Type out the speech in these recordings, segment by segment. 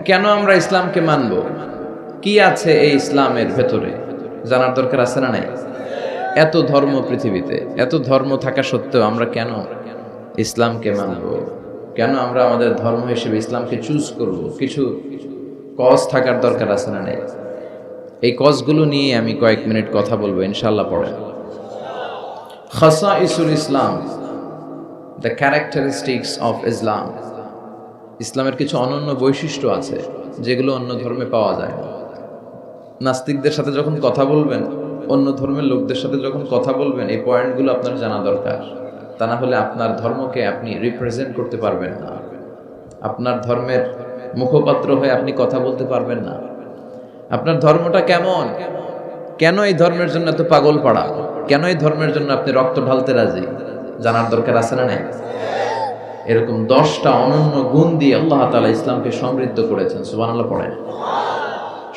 কেন আমরা ইসলামকে মানব? কি আছে এই ইসলামের ভেতরে জানার দরকার আছে না নাই? এত ধর্ম পৃথিবীতে, এত ধর্ম থাকা সত্ত্বেও আমরা কেন ইসলামকে মানব? কেন আমরা আমাদের ধর্ম হিসেবে ইসলামকে চুজ করব? কিছু কজ থাকার দরকার আছে না নাই? এই কজগুলো নিয়ে আমি কয়েক মিনিট কথা বলবো ইনশাআল্লাহ। পড়েন খাসাইসুল ইসলাম, দ্য ক্যারেক্টারিস্টিক্স অফ ইসলাম। ইসলামের কিছু অনন্য বৈশিষ্ট্য আছে যেগুলো অন্য ধর্মে পাওয়া যায় না। নাস্তিকদের সাথে যখন কথা বলবেন, অন্য ধর্মের লোকদের সাথে যখন কথা বলবেন, এই পয়েন্টগুলো আপনার জানা দরকার। তা না হলে আপনার ধর্মকে আপনি রিপ্রেজেন্ট করতে পারবেন না, আপনার ধর্মের মুখপাত্র হয়ে আপনি কথা বলতে পারবেন না। আপনার ধর্মটা কেমন, কেন এই ধর্মের জন্য এত পাগল পাড়া, কেন এই ধর্মের জন্য আপনি রক্ত ঢালতে রাজি, জানার দরকার আছে না নাই? এরকম 10টা অনন্য গুণ দিয়ে আল্লাহ তাআলা ইসলামকে সমৃদ্ধ করেছেন। সুবহানাল্লাহ পড়েন,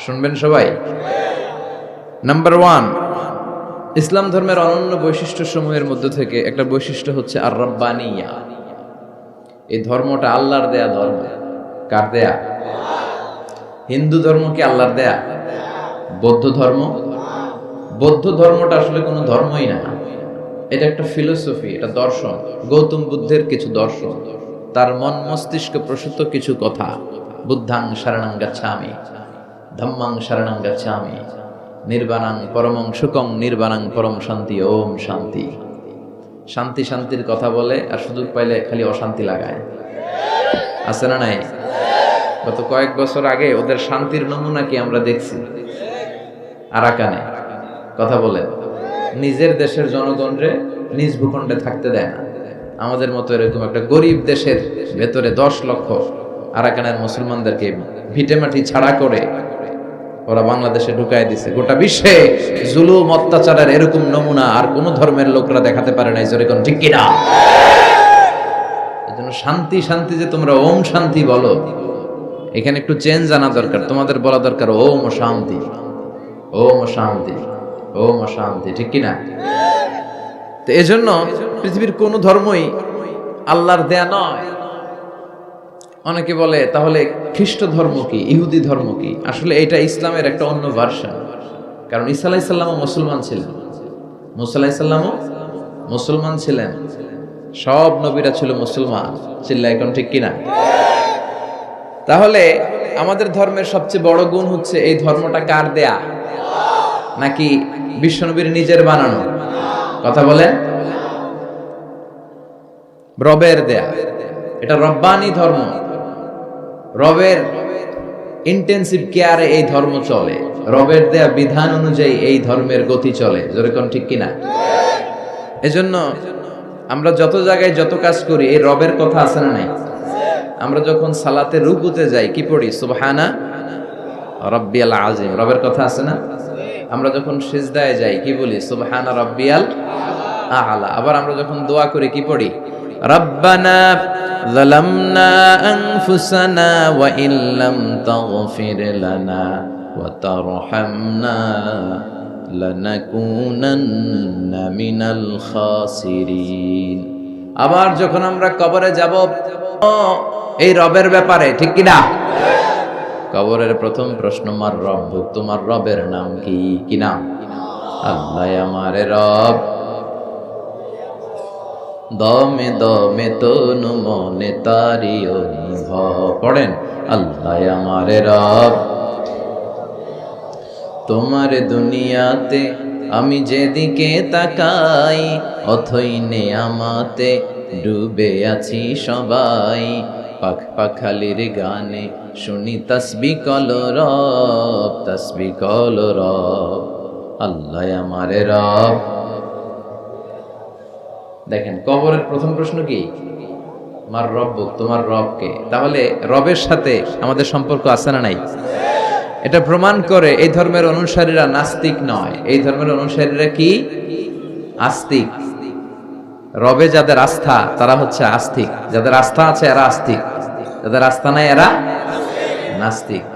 শুনবেন সবাই। নাম্বার 1, ইসলাম ধর্মের অনন্য বৈশিষ্ট্য সমূহের মধ্যে থেকে একটা বৈশিষ্ট্য হচ্ছে আর রাব্বানিয়া। এই ধর্মটা আল্লাহর দেয়া ধর্ম। কার দেয়া? হিন্দু ধর্ম কি আল্লাহর দেয়া? বৌদ্ধ ধর্ম? বৌদ্ধ ধর্মটা আসলে কোনো ধর্মই না, এটা একটা ফিলোসফি, এটা দর্শন। গৌতম বুদ্ধের কিছু দর্শন, তার মন মস্তিষ্ক প্রসূত কিছু কথা। বুদ্ধাং শরণং গচ্ছামি, ধম্মাং শরণং গচ্ছামি, নির্বাণাং পরমং সুখং, নির্বাণাং পরম শান্তি। ওম শান্তি। শান্তি শান্তির কথা বলে আর সুযোগ পাইলে খালি অশান্তি লাগায়, আছে না নাই? গত কয়েক বছর আগে ওদের শান্তির নমুনা কি আমরা দেখছি? আরাকানে কথা বলে নিজের দেশের জনগণরে নিজ ভূখণ্ডে থাকতে দেয় না। আমাদের মতো এরকম একটা গরিব দেশের ভেতরে 10 লক্ষ আরাকানের মুসলমানদেরকে ভিটেমাটি ছাড়া করে ওরা বাংলাদেশে ঢুকাই দিছে। গোটা বিশ্বে জুলুম অত্যাচারের এরকম নমুনা আর কোন ধর্মের লোকরা দেখাতে পারে না। জোরে কোন ঠিক কিনা? এজন্য শান্তি শান্তি যে তোমরা ওম শান্তি বলো, এখানে একটু চেঞ্জ আনা দরকার। তোমাদের বলা দরকার ওম শান্তি, ওম শান্তি, ওম শান্তি, ঠিক কিনা? তো এজন্য পৃথিবীর কোন ধর্মই আল্লাহর দেয়া নয়। অনেকে বলে তাহলে খ্রিস্ট ধর্ম কি, ইহুদি ধর্ম কি? আসলে এটা ইসলামের একটা অন্য ভার্সন। কারণ ঈসা আলাইহিস সালামও মুসলমান ছিলেন, মুসা আলাইহিস সালামও মুসলমান ছিলেন, সব নবীরা ছিল মুসলমান। চিল্লায় এখন ঠিক কিনা? তাহলে আমাদের ধর্মের সবচেয়ে বড় গুণ হচ্ছে এই ধর্মটা কার দেয়া, নাকি বিশ্বনবীর নিজের বানানো? কথা বলেন। রবের দেয়া, এটা রব্বানি ধর্ম। রবের ইন্টেন্সিভ কেয়ারে এই ধর্ম চলে, রবের দেয়া বিধান অনুযায়ী এই ধর্মের গতি চলে। যেরকম ঠিক কিনা? এজন্য আমরা যত জায়গায় যত কাজ করি এই রবের কথা আছে না নাই? আমরা যখন সালাতে রুকুতে যাই কি পড়ি? সুবহানা রাব্বিয়াল আযীম, রবের কথা আছে না? আমরা যখন সিজদায় যাই কি বলি? সুবহানা রাব্বিয়াল আ'লা। আবার আমরা যখন দোয়া করি কি পড়ি? রব্বানা যালামনা আনফুসানা ওয়া ইল্লাম তাগফির লানা ওয়া তারহামনা লানাকুনান্না মিনাল খাসিরিন। আবার যখন আমরা কবরে যাব এই রবের ব্যাপারে, ঠিক কি না? কবরের প্রথম প্রশ্ন, মার রব, তোমার রবের নাম কি? কি নাম? আল্লাহ আমারে রব। দমে দমে তনু মনে তারি অনুভব। পড়েন, আল্লাহ আমারে রব। তোমার দুনিয়াতে আমি যেদিকে তাকাই, অথই নেয়ামতে ডুবে আছি সবাই। পাখ পাখালির গানে শুনি তাসবিহ কলো রব, তাসবিহ কলো রব। আল্লাহ আমারে রব। দেখেন, কবরের প্রথম প্রশ্ন কি? মার রব, তোমার রব কে? তাহলে রবের সাথে আমাদের সম্পর্ক আছে না নাই? এটা প্রমাণ করে এই ধর্মের অনুসারীরা নাস্তিক নয়। এই ধর্মের অনুসারীরা কি? আস্তিক। রবে যাদের আস্থা তারা হচ্ছে আস্তিক, যাদের আস্থা আছে এরা আস্তিক, যাদের আস্থা নাই এরা নাস্তিক।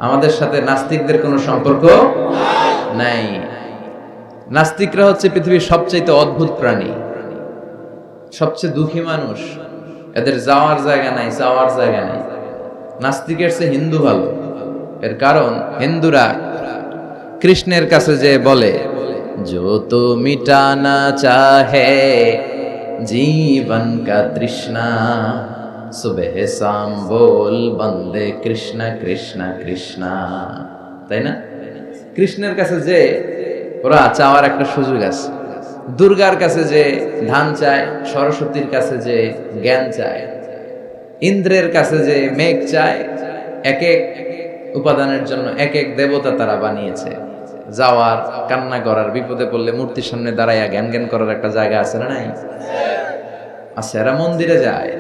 আমাদের সাথে নাস্তিকদের কোনো সম্পর্ক নাই। নাস্তিকরা হচ্ছে পৃথিবীর সবচেয়ে অদ্ভুত প্রাণী, সবচেয়ে দুঃখী মানুষ। এদের যাওয়ার জায়গা নাই, যাওয়ার জায়গা নাই। নাস্তিকের চেয়ে হিন্দু ভালো। এর কারণ হিন্দুরা কৃষ্ণের কাছে যে বলে, जो तो मिटाना चाहे जीवन का तृष्णा, सुबह शाम बोल बंदे कृष्ण कृष्ण कृष्ण, তাই না? কৃষ্ণের কাছে যে ওরা চাওয়ার একটা সুযোগ আছে, দুর্গার কাছে যে ধান চায়, সরস্বতীর কাছে যে জ্ঞান চায়, ইন্দ্রের কাছে যে মেঘ চায়, এক এক উপাদানের জন্য এক এক দেবতা তারা বানিয়েছে। যাওয়ার, কান্না করার, বিপদে পড়লে মূর্তির সামনে দাঁড়াইয়া জ্ঞান জ্ঞান করার একটা জায়গা আছে না নাই? আছে, এরা মন্দিরে যায়।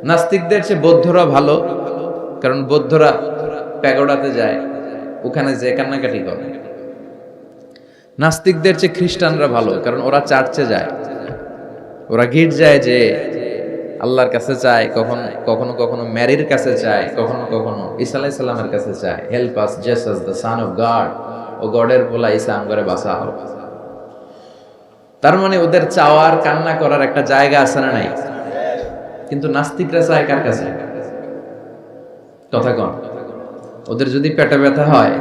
নাস্তিকদের চেয়ে বৌদ্ধরা ভালো, কারণ বৌদ্ধরা প্যাগোডাতে যায়, ওখানে যে কান্নাকাটি করে। নাস্তিকদের চেয়ে খ্রিস্টানরা ভালো, কারণ ওরা চার্চে যায়, ওরা গির্জায় যে আল্লাহর কাছে চায়, কখনো কখনো কখনো ম্যারির কাছে চায়, কখনো কখনো ঈসা আলাইহিস সালামের কাছে চায়, help us Jesus the son of God, ও গডের বলা ঈসা আমগরে বাঁচা হোক। তার মানে ওদের চাওয়ার, কান্না করার একটা জায়গা আছে না নাই? কিন্তু নাস্তিকরা চায় কার কাছে? কথা কন। ওদের যদি পেটে ব্যথা হয়,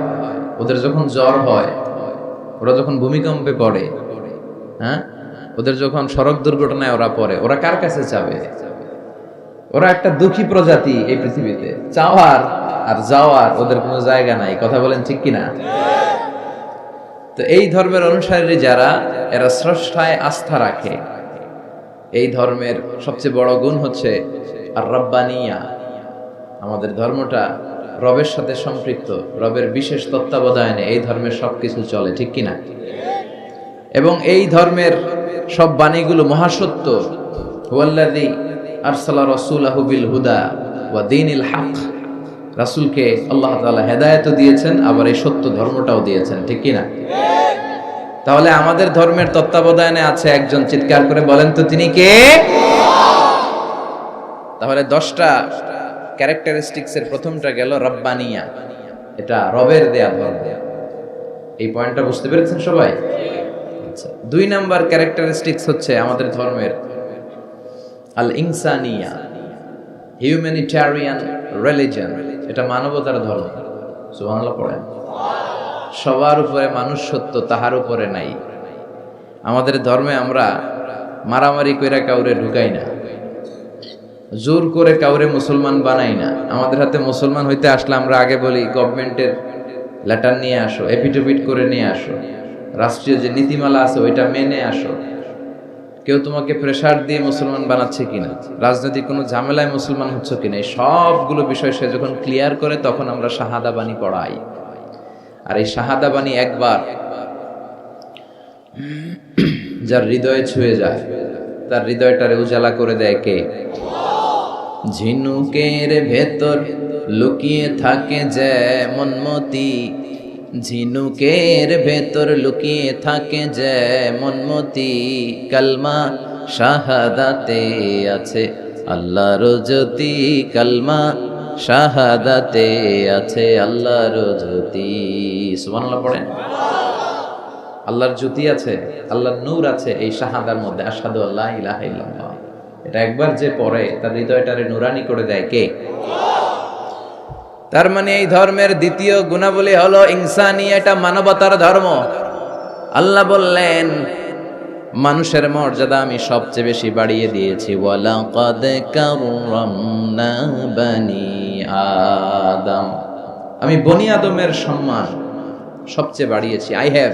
ওদের যখন জ্বর হয়, ওরা যখন ভূমিকম্পে পড়ে, হ্যাঁ, ওদের যখন সড়ক দুর্ঘটনায় ওরা পড়ে, ওরা কার কাছে চাবে? ওরা একটা দুঃখী প্রজাতি এই পৃথিবীতে, চাওয়ার আর যাওয়ার ওদের কোনো জায়গা নাই। কথা বলেন ঠিক কিনা? তো এই ধর্মের অনুসারী যারা, এরা স্রষ্টায় আস্থা রাখে। এই ধর্মের সবচেয়ে বড় গুণ হচ্ছে আর রব্বানিয়া। আমাদের ধর্মটা রবের সাথে সম্পৃক্ত, রবের বিশেষ তত্ত্বাবধানে এই ধর্মের সবকিছু চলে, ঠিক কিনা? এবং এই ধর্মের সব বাণীগুলো মহাসত্য। হুয়াল্লাযী আরসালা রাসূলাহু বিল হুদা ওয়া দীনিল হক। রাসূলকে আল্লাহ তাআলা হেদায়েত দিয়েছেন, আবার এই সত্য ধর্মটাও দিয়েছেন, ঠিক কিনা? তাহলে আমাদের ধর্মের তত্ত্বাবধানে আছে একজন, চিৎকার করে বলেন তো তিনি কে? তাহলে 10টা ক্যারেক্টারিস্টিক্স এর প্রথমটা গেল রব্বানিয়া, এটা রবের দেয়া ধর্ম। এই পয়েন্টটা বুঝতে পেরেছেন সবাই? আচ্ছা, 2 নাম্বার ক্যারেক্টারিস্টিক্স হচ্ছে আমাদের ধর্মের আল ইনসানিয়া, হিউম্যানিটেরিয়ান রিলিজিয়ন। এটা মানবতার ধর্ম। সুবহানাল্লাহ পড়েন। সবার উপরে মানুষ সত্য, তাহার উপরে নাই। আমাদের ধর্মে আমরা মারামারি কইরা কাউরে ঢুকাই না, জোর করে কাউরে মুসলমান বানাই না। আমাদের হাতে মুসলমান হইতে আসলে আমরা আগে বলি গভর্নমেন্টের লেটার নিয়ে আসো, এপিটোপিট করে নিয়ে আসো, রাষ্ট্রীয় যে নীতিমালা আছে ওইটা মেনে আসো। কেউ তোমাকে প্রেসার দিয়ে মুসলমান বানাচ্ছে কিনা, রাজনৈতিক কোনো ঝামেলায় মুসলমান হচ্ছ কিনা, এই সবগুলো বিষয় সে যখন ক্লিয়ার করে, তখন আমরা শাহাদা বাণী পড়াই। আর এই শাহাদা বাণী একবার যার হৃদয়ে ছুঁয়ে যায়, তার হৃদয়টারে উজালা করে দেয় কে? ঝিনুকের ভেতর লুকিয়ে থাকে যেমন মতি, ঝিনুকের ভেতর লুকিয়ে থাকে যেমন মতি, কালমা শাহাদাতে আছে আল্লাহর জ্যোতি, কালমা শাহাদাতে আছে আল্লাহর জ্যোতি। সুবহানাল্লাহ পড়েন। আল্লাহর জ্যোতি আছে, আল্লাহর নূর আছে এই শাহাদার মধ্যে, আশহাদু আল্লা ইলাহা ইল্লাল্লাহ। এটা একবার যে পড়ে তার হৃদয়টারে নুরানি করে দেয় কে? তার মানে এই ধর্মের দ্বিতীয় গুণাবলী হলো ইনসানিয়া, এটা মানবতার ধর্ম। আল্লাহ বললেন মানুষের মর্যাদা আমি সবচেয়ে বেশি বাড়িয়ে দিয়েছি, ওয়ালাকাদ কাররামনা বানি আদম, আমি বনি আদমের সম্মান সবচেয়ে বাড়িয়েছি। I have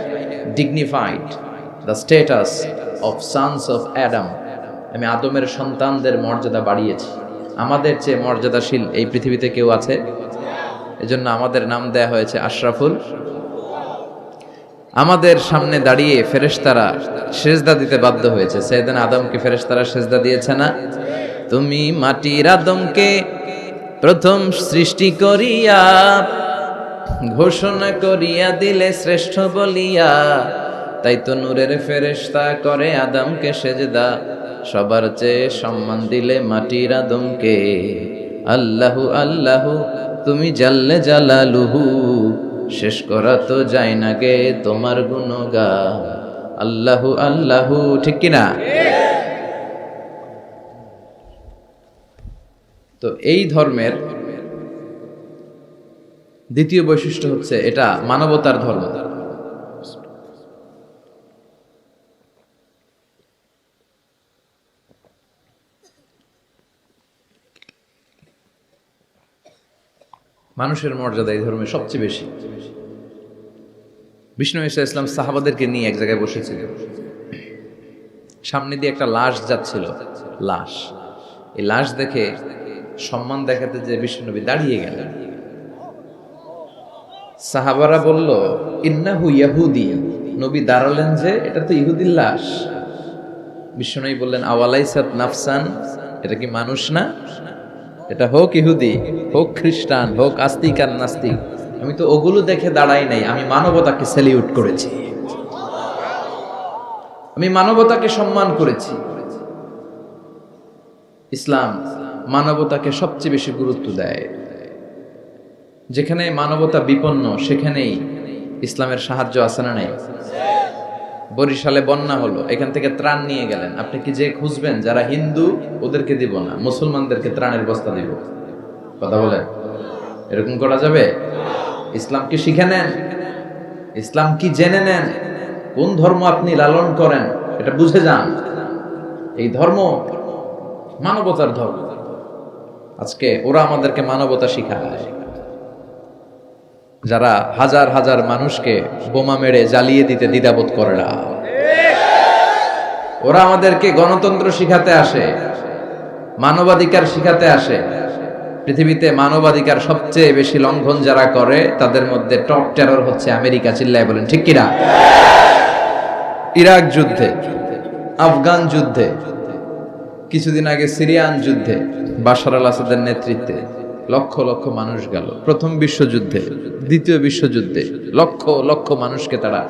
dignified the status of sons of Adam, আমি আদমের সন্তানদের মর্যাদা বাড়িয়েছি। আমাদের চেয়ে মর্যাদাশীল এই পৃথিবীতে কেউ আছে? এজন্য আমাদের নাম দেয়া হয়েছে আশরাফুল। আমাদের সামনে দাঁড়িয়ে ফেরেশতারা সেজদা দিতে বাধ্য হয়েছে। সাইয়েদনা আদমকে ফেরেশতারা সেজদা দিয়েছে না? তুমি মাটির আদমকে প্রথম সৃষ্টি করিয়া ঘোষণা করিয়া দিলে শ্রেষ্ঠ বলিয়া, তাই তো নূরের ফেরেশতা করে আদমকে সেজদা, সবার চেয়ে সম্মান দিলে মাটির আদমকে। আল্লাহু আল্লাহু তুমি জাল্লে জালালুহু, শেষ করা তো যায় না গে তোমার গুণগান। আল্লাহু আল্লাহু, ঠিক কিনা? তো এই ধর্মের দ্বিতীয় বৈশিষ্ট্য হচ্ছে এটা মানবতার ধর্ম। মানুষের মর্যাদা এই ধর্মে সবচেয়ে বেশি। বিষ্ণু ঈসা ইসলাম সাহাবাদেরকে নিয়ে এক জায়গায় বসেছিল, সামনে দিয়ে একটা লাশ যাচ্ছিল, লাশ, এই লাশ দেখে সম্মান দেখাতে যে বিশ্বনবী দাঁড়িয়ে গেলেন। সাহাবারা বলল, ইন্নাহু ইয়াহুদি, নবী দাঁড়ালেন যে, এটা তো ইহুদির লাশ। বিশ্বনবী বললেন, আওয়ালাইসাত নাফসান, এটা কি মানুষ না? এটা হোক ইহুদি, হোক খ্রিস্টান, হোক আস্তিক আর নাস্তিক, আমি তো ওগুলো দেখে দাঁড়াই নাই, আমি মানবতাকে সেলিউট করেছি, আমি মানবতাকে সম্মান করেছি। ইসলাম মানবতাকে সবচেয়ে বেশি গুরুত্ব দেয়। যেখানে মানবতা বিপন্ন সেখানেই ইসলামের সাহায্য আছে না নাই? বরিশালে বন্যা হলো, এখান থেকে ত্রাণ নিয়ে গেলেন, আপনি কি যে খুঁজবেন যারা হিন্দু ওদেরকে দিব না, মুসলমানদেরকে ত্রাণের বস্তা দিব? কথা বলেন, এরকম করা যাবে? ইসলাম কি শিখে নেন, ইসলাম কি জেনে নেন, কোন ধর্ম আপনি লালন করেন এটা বুঝে যান। এই ধর্ম মানবতার ধর্ম। আজকে ওরা আমাদেরকে মানবতা শিখায়, যারা হাজার হাজার মানুষকে বোমা মেরে জ্বালিয়ে দিতে দ্বিধাবোধ করে না। ওরা আমাদেরকে গণতন্ত্র শিখাতে আসে, মানবাধিকার শিখাতে আসে। পৃথিবীতে মানবাধিকার সবচেয়ে বেশি লঙ্ঘন যারা করে তাদের মধ্যে টপ টেরর হচ্ছে আমেরিকা। চিল্লায় বলেন ঠিক কিনা? ইরাক যুদ্ধে, আফগান যুদ্ধে, কিছুদিন আগে সিরিয়ান যুদ্ধে বাশার আল আসাদের নেতৃত্বে লক্ষ লক্ষ মানুষ গেল। প্রথম বিশ্বযুদ্ধে, দ্বিতীয় বিশ্বযুদ্ধে লক্ষ লক্ষ মানুষকে তারা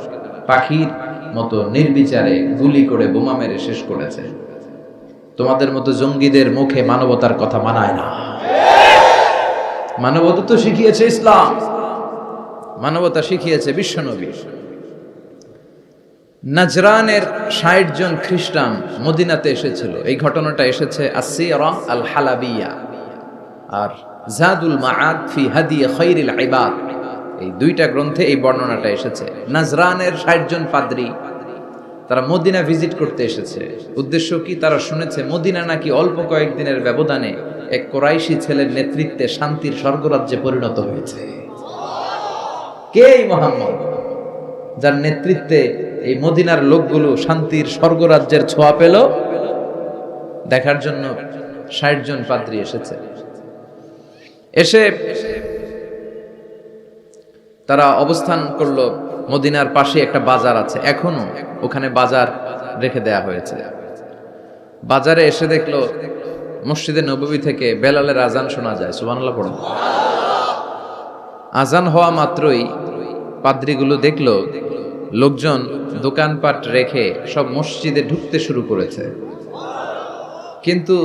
পাখির মতো নির্বিচারে গুলি করে বোমা মেরে শেষ করেছে। তোমাদের মতো জঙ্গিদের মুখে মানবতার কথা মানায় না। মানবতা তো শিখিয়েছে ইসলাম, মানবতা শিখিয়েছে বিশ্বনবী। নাজরানের ৬০ জন খ্রিস্টান মদিনাতে এসেছিল। এই ঘটনাটা এসেছে আসসিরা আল হালাবিয়া আর জাদুল মাআদ ফি হাদি খায়রিল ইবাদ, এই দুইটা গ্রন্থে এই বর্ণনাটা এসেছে। নাজরানের ৬০ জন পাদ্রী তারা মদিনা ভিজিট করতে এসেছে। উদ্দেশ্য কি? তারা শুনেছে মদিনা নাকি অল্প কয়েকদিনের ব্যবধানে এক কোরাইশি ছেলের নেতৃত্বে শান্তির স্বর্গরাজ্যে পরিণত হয়েছে। কে এই মুহাম্মদ, যার নেতৃত্বে এই মদিনার লোকগুলো শান্তির স্বর্গরাজ্যের ছোঁয়া পেল? দেখার জন্য ৬০ জন পাদ্রী এসেছে। এসে তারা অবস্থান করলো মদিনার পাশে একটা বাজার আছে, এখনো ওখানে বাজার রেখে দেয়া হয়েছে। বাজারে এসে দেখলো মসজিদে নববী থেকে বেলালের আজান শোনা যায়। সুবহানাল্লাহ পড়ুন। আজান হওয়া মাত্রই পাদ্রীগুলো দেখলো লোকজন দোকানপাট রেখে সব মসজিদে ঢুকতে শুরু করেছে। কিন্তু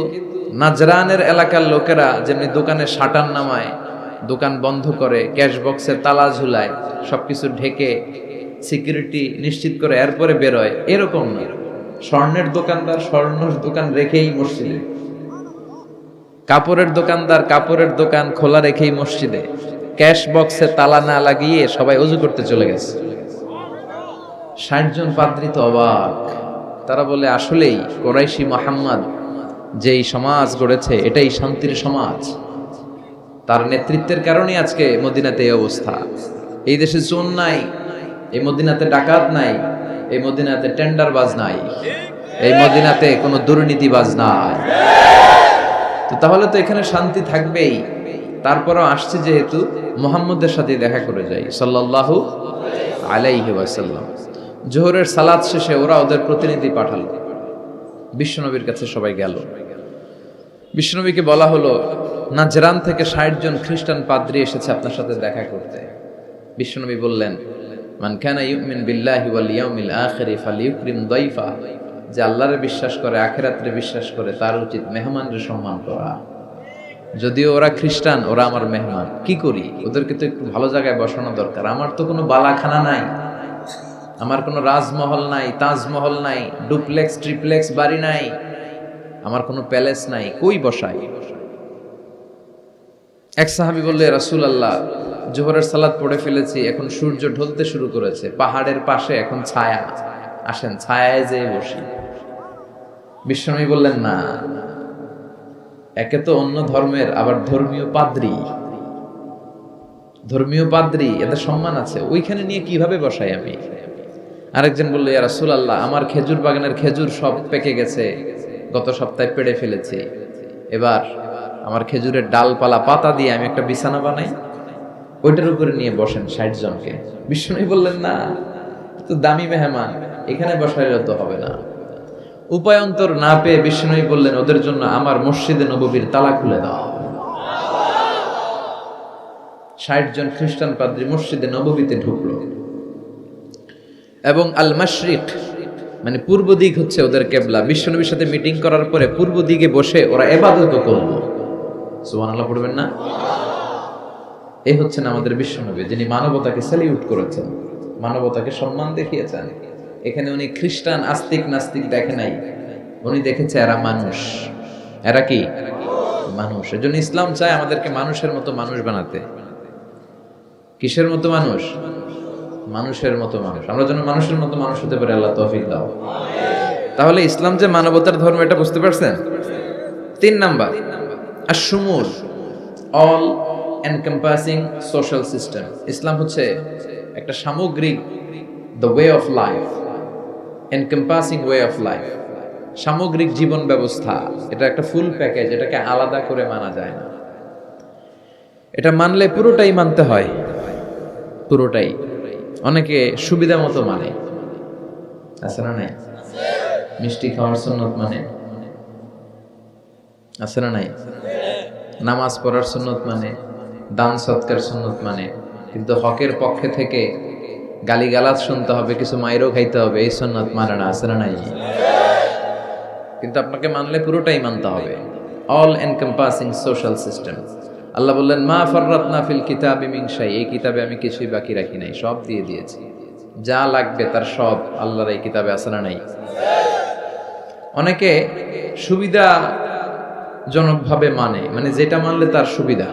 নাজরানের এলাকার লোকেরা যেমনি দোকানে শাটার নামায়, দোকান বন্ধ করে, ক্যাশ বক্সের তালা ঝুলায়, সবকিছু ঢেকে সিকিউরিটি নিশ্চিত করে এরপরে বেরোয়, এরকম না। স্বর্ণের দোকানদার স্বর্ণের দোকান রেখেই মসজিদে, কাপড়ের দোকানদার কাপড়ের দোকান খোলা রেখেই মসজিদে, ক্যাশ বক্সে তালা না লাগিয়ে সবাই ওযু করতে চলে গেছে। ৬০ জন পাদ্রী তো অবাক। তারা বলে, আসলেই কোরাইশি মুহাম্মদ যেই সমাজ গড়েছে এটাই শান্তির সমাজ। তার নেতৃত্বের কারণে আজকে মদিনাতে এই অবস্থা। এই দেশে চোর নাই, এই মদিনাতে ডাকাত নাই, এই মদিনাতে টেন্ডারবাজ নাই, এই মদিনাতে কোনো দুর্নীতিবাজ নাই। তো তাহলে তো এখানে শান্তি থাকবেই। তারপরও আসছে যেহেতু মুহাম্মদের সাথে দেখা করে যাই সাল্লাল্লাহু আলাইহি ওয়াসাল্লাম। জোহরের সালাত শেষে ওরা ওদের প্রতিনিধি পাঠালো, বিশ্বনবীর কাছে সবাই গেল। বিশ্বনবীকে বলা হলো, নাজরান থেকে ৬০ জন খ্রিস্টান পাদ্রী এসেছে আপনার সাথে দেখা করতে। বিশ্বনবী বললেন, মান কানা ইউমিন বিল্লাহি ওয়াল ইয়াউমিল আখিরি ফালিউকরিম দাইফা, যে আল্লাহরে বিশ্বাস করে, আখিরাতে বিশ্বাস করে, তার উচিত মেহমানদের সম্মান করা। যদিও ওরা খ্রিস্টান, ওরা আমার মেহমান, কি করি? ওদেরকে তো একটু ভালো জায়গায় বসানো দরকার। আমার তো কোনো বালাখানা নাই, আমার কোনো রাজমহল নাই, তাজমহল নাই, ডুপ্লেক্স ট্রিপ্লেক্স বাড়ি নাই, আমার কোনো প্যালেস নাই, কই বসাই? এক সাহাবী বললে, রাসূলুল্লাহ জোহরের সালাত পড়ে ফেলেছি, এখন সূর্য ঢলতে শুরু করেছে, পাহাড়ের পাশে এখন ছায়া, আসেন ছায়ায় যেয়ে বসি। বিশ্বনবী বললেন না, একে তো অন্য ধর্মের, আবার ধর্মীয় পাদ্রী, এদের সম্মান আছে, ওইখানে নিয়ে কিভাবে বসাই আমি? আরেকজন বললো, ইয়া রাসূলুল্লাহ, আমার খেজুর বাগানের খেজুর সব পেকে গেছে, গত সপ্তাহে পেড়ে ফেলেছি, এবার আমার খেজুরের ডালপালা পাতা দিয়ে আমি একটা বিছানা বানাই, ওইটার উপরে নিয়ে বসেন 60 জনকে। বিশ্বনবী বললেন না, তো দামি মেহমান, এখানে বসাইলে তো হবে না। উপায়ন্তর না পেয়ে বিশ্বনবী বললেন, ওদের জন্য আমার মসজিদে নববীর তালা খুলে দাও। 60 জন খ্রিস্টান পাদ্রী মসজিদে নববীতে ঢুকলো, এবং আল মাশরিক মানে পূর্ব দিক হচ্ছে ওদের কেবলা। বিশ্বনবীর সাথে মিটিং করার পরে পূর্ব দিকে বসে ওরা ইবাদত করলো। সুবহানাল্লাহ পড়বেন না? এই হচ্ছেন আমাদের বিশ্বনবী, যিনি মানবতাকে স্যালিউট করেছেন, মানবতাকে সম্মান দেখিয়েছেন। এখানে উনি খ্রিস্টান আস্তিক নাস্তিক দেখে নাই, উনি দেখেছে এরা মানুষ। এরা কি মানুষ। এজন্য ইসলাম চায় আমাদেরকে মানুষের মতো মানুষ বানাতে। কিসের মতো মানুষ? মানুষের মতো মানুষ। আমরা যেন মানুষের মতো মানুষ হতে পারি, আল্লাহ তৌফিক দাও। তাহলে ইসলাম যে মানবতার ধর্ম, এটা বুঝতে পারছেন? 3 নাম্বার, আশ-শুমুল, all encompassing social system. Islam হচ্ছে একটা সামগ্রিক, the way of life, encompassing way of life, সামগ্রিক জীবন ব্যবস্থা। এটা একটা ফুল প্যাকেজ, এটাকে আলাদা করে মানা যায় না। এটা মানলে পুরোটাই মানতে হয়, পুরোটাই। অনেকে সুবিধা মতো মানে, আছে না নাই? মিষ্টি খাওয়ার সুন্নত মানে, আছে না নাই? নামাজ পড়ার সুন্নত মানে, দান সৎকার সুন্নত মানে, কিন্তু হকের পক্ষে থেকে গালিগালাজ শুনতে হবে, কিছু মাইরও খাইতে হবে, এই সুন্নত মানে না, আছে না নাই? কিন্তু আপনাকে মানলে পুরোটাই মানতে হবে, অল এনকম্পাসিং সোশ্যাল সিস্টেম। আল্লাহ বললেন, মা ফাররাতনা ফিল কিতাবি মিন শাই, এই কিতাবে আমি কিছুই বাকি রাখি নাই, সব দিয়ে দিয়েছি। যা লাগবে তার সব আল্লাহর এই কিতাবে আছে না নাই? অনেকে সুবিধাজনকভাবে মানে যেটা মানলে তার সুবিধা,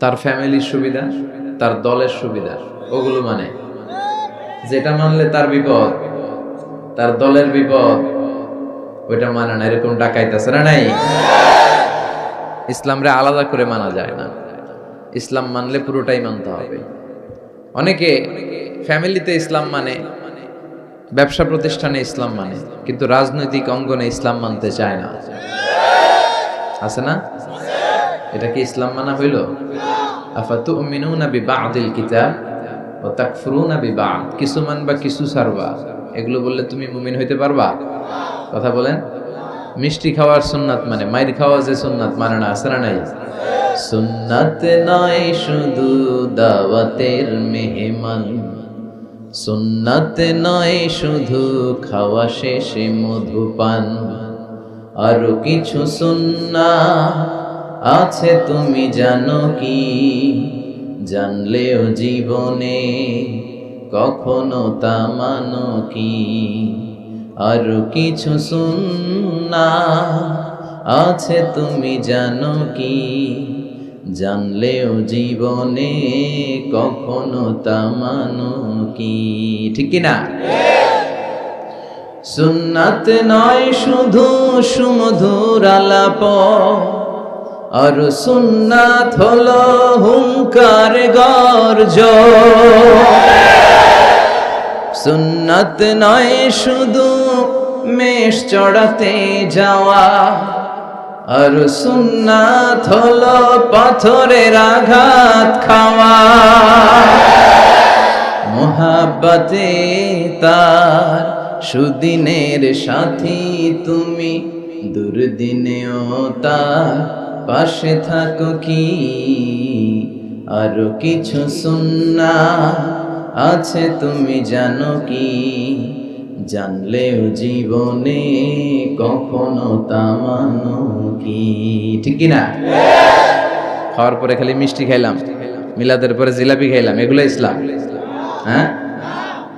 তার ফ্যামিলির সুবিধা, তার দলের সুবিধা, ওগুলো মানে। যেটা মানলে তার বিপদ, তার দলের বিপদ, ওইটা মানে না। এরকম ডাকাইত আছে না নাই? ইসলামরে আলাদা করে মানা যায় না। ইসলাম মানলে পুরোটাই মানতে হবে। অনেকে ফ্যামিলিতে ইসলাম মানে, ব্যবসা প্রতিষ্ঠানে ইসলাম মানে, কিন্তু রাজনৈতিক অঙ্গনে ইসলাম মানতে চায় না, আছে না? এটা কি ইসলাম মানা হইল? আফাতুমিনুনা বিবাদিল কিতাব ওয়া তাকফুরুনা বিবাদ, কিছু মানবা কিছু ছাড়বা, এগুলো বললে তুমি মুমিন হইতে পারবা? কথা বলেন। মিষ্টি খাওয়ার সুন্নাত মানে, মাইর খাওয়া যে সুন্নাত মানে না, আছে না নাই? সুন্নাত নয় শুধু দাওয়াতের মেহমান, সুন্নাত নয় শুধু খাওয়া শেষে মধুপান, আরো কিছু সুন্নাত আছে তুমি জানো কি? জানলেও জীবনে কখনো তা মানো কি? আরো কিছু সুন্নাত আছে তুমি জানো কি? জানলেও জীবনে কখনো তা মানো কি? ঠিক কিনা? সুন্নাত নয় শুধু সুমধুর আলাপ, আর সুন্নাত হলো হুঙ্কার গর্জ। সুন্নাত নয় শুধু মেষ চড়াতে যাওয়া, আর সুন্নাত হলো পাথরের আঘাত খাওয়া। মোহাব্বতে তার সুদিনের সাথী তুমি, দুর্দিনেও তার পাশে থাকো কি? আরো কিছু সুন্নাত আছে তুমি জানো কি? জানলেও জীবনে কখনো তা মানো কি? ঠিক কিনা? খাওয়ার পরে খালি মিষ্টি খাইলাম, মিলাদের পরে জিলাপি খাইলাম, এগুলো ইসলাম? হ্যাঁ,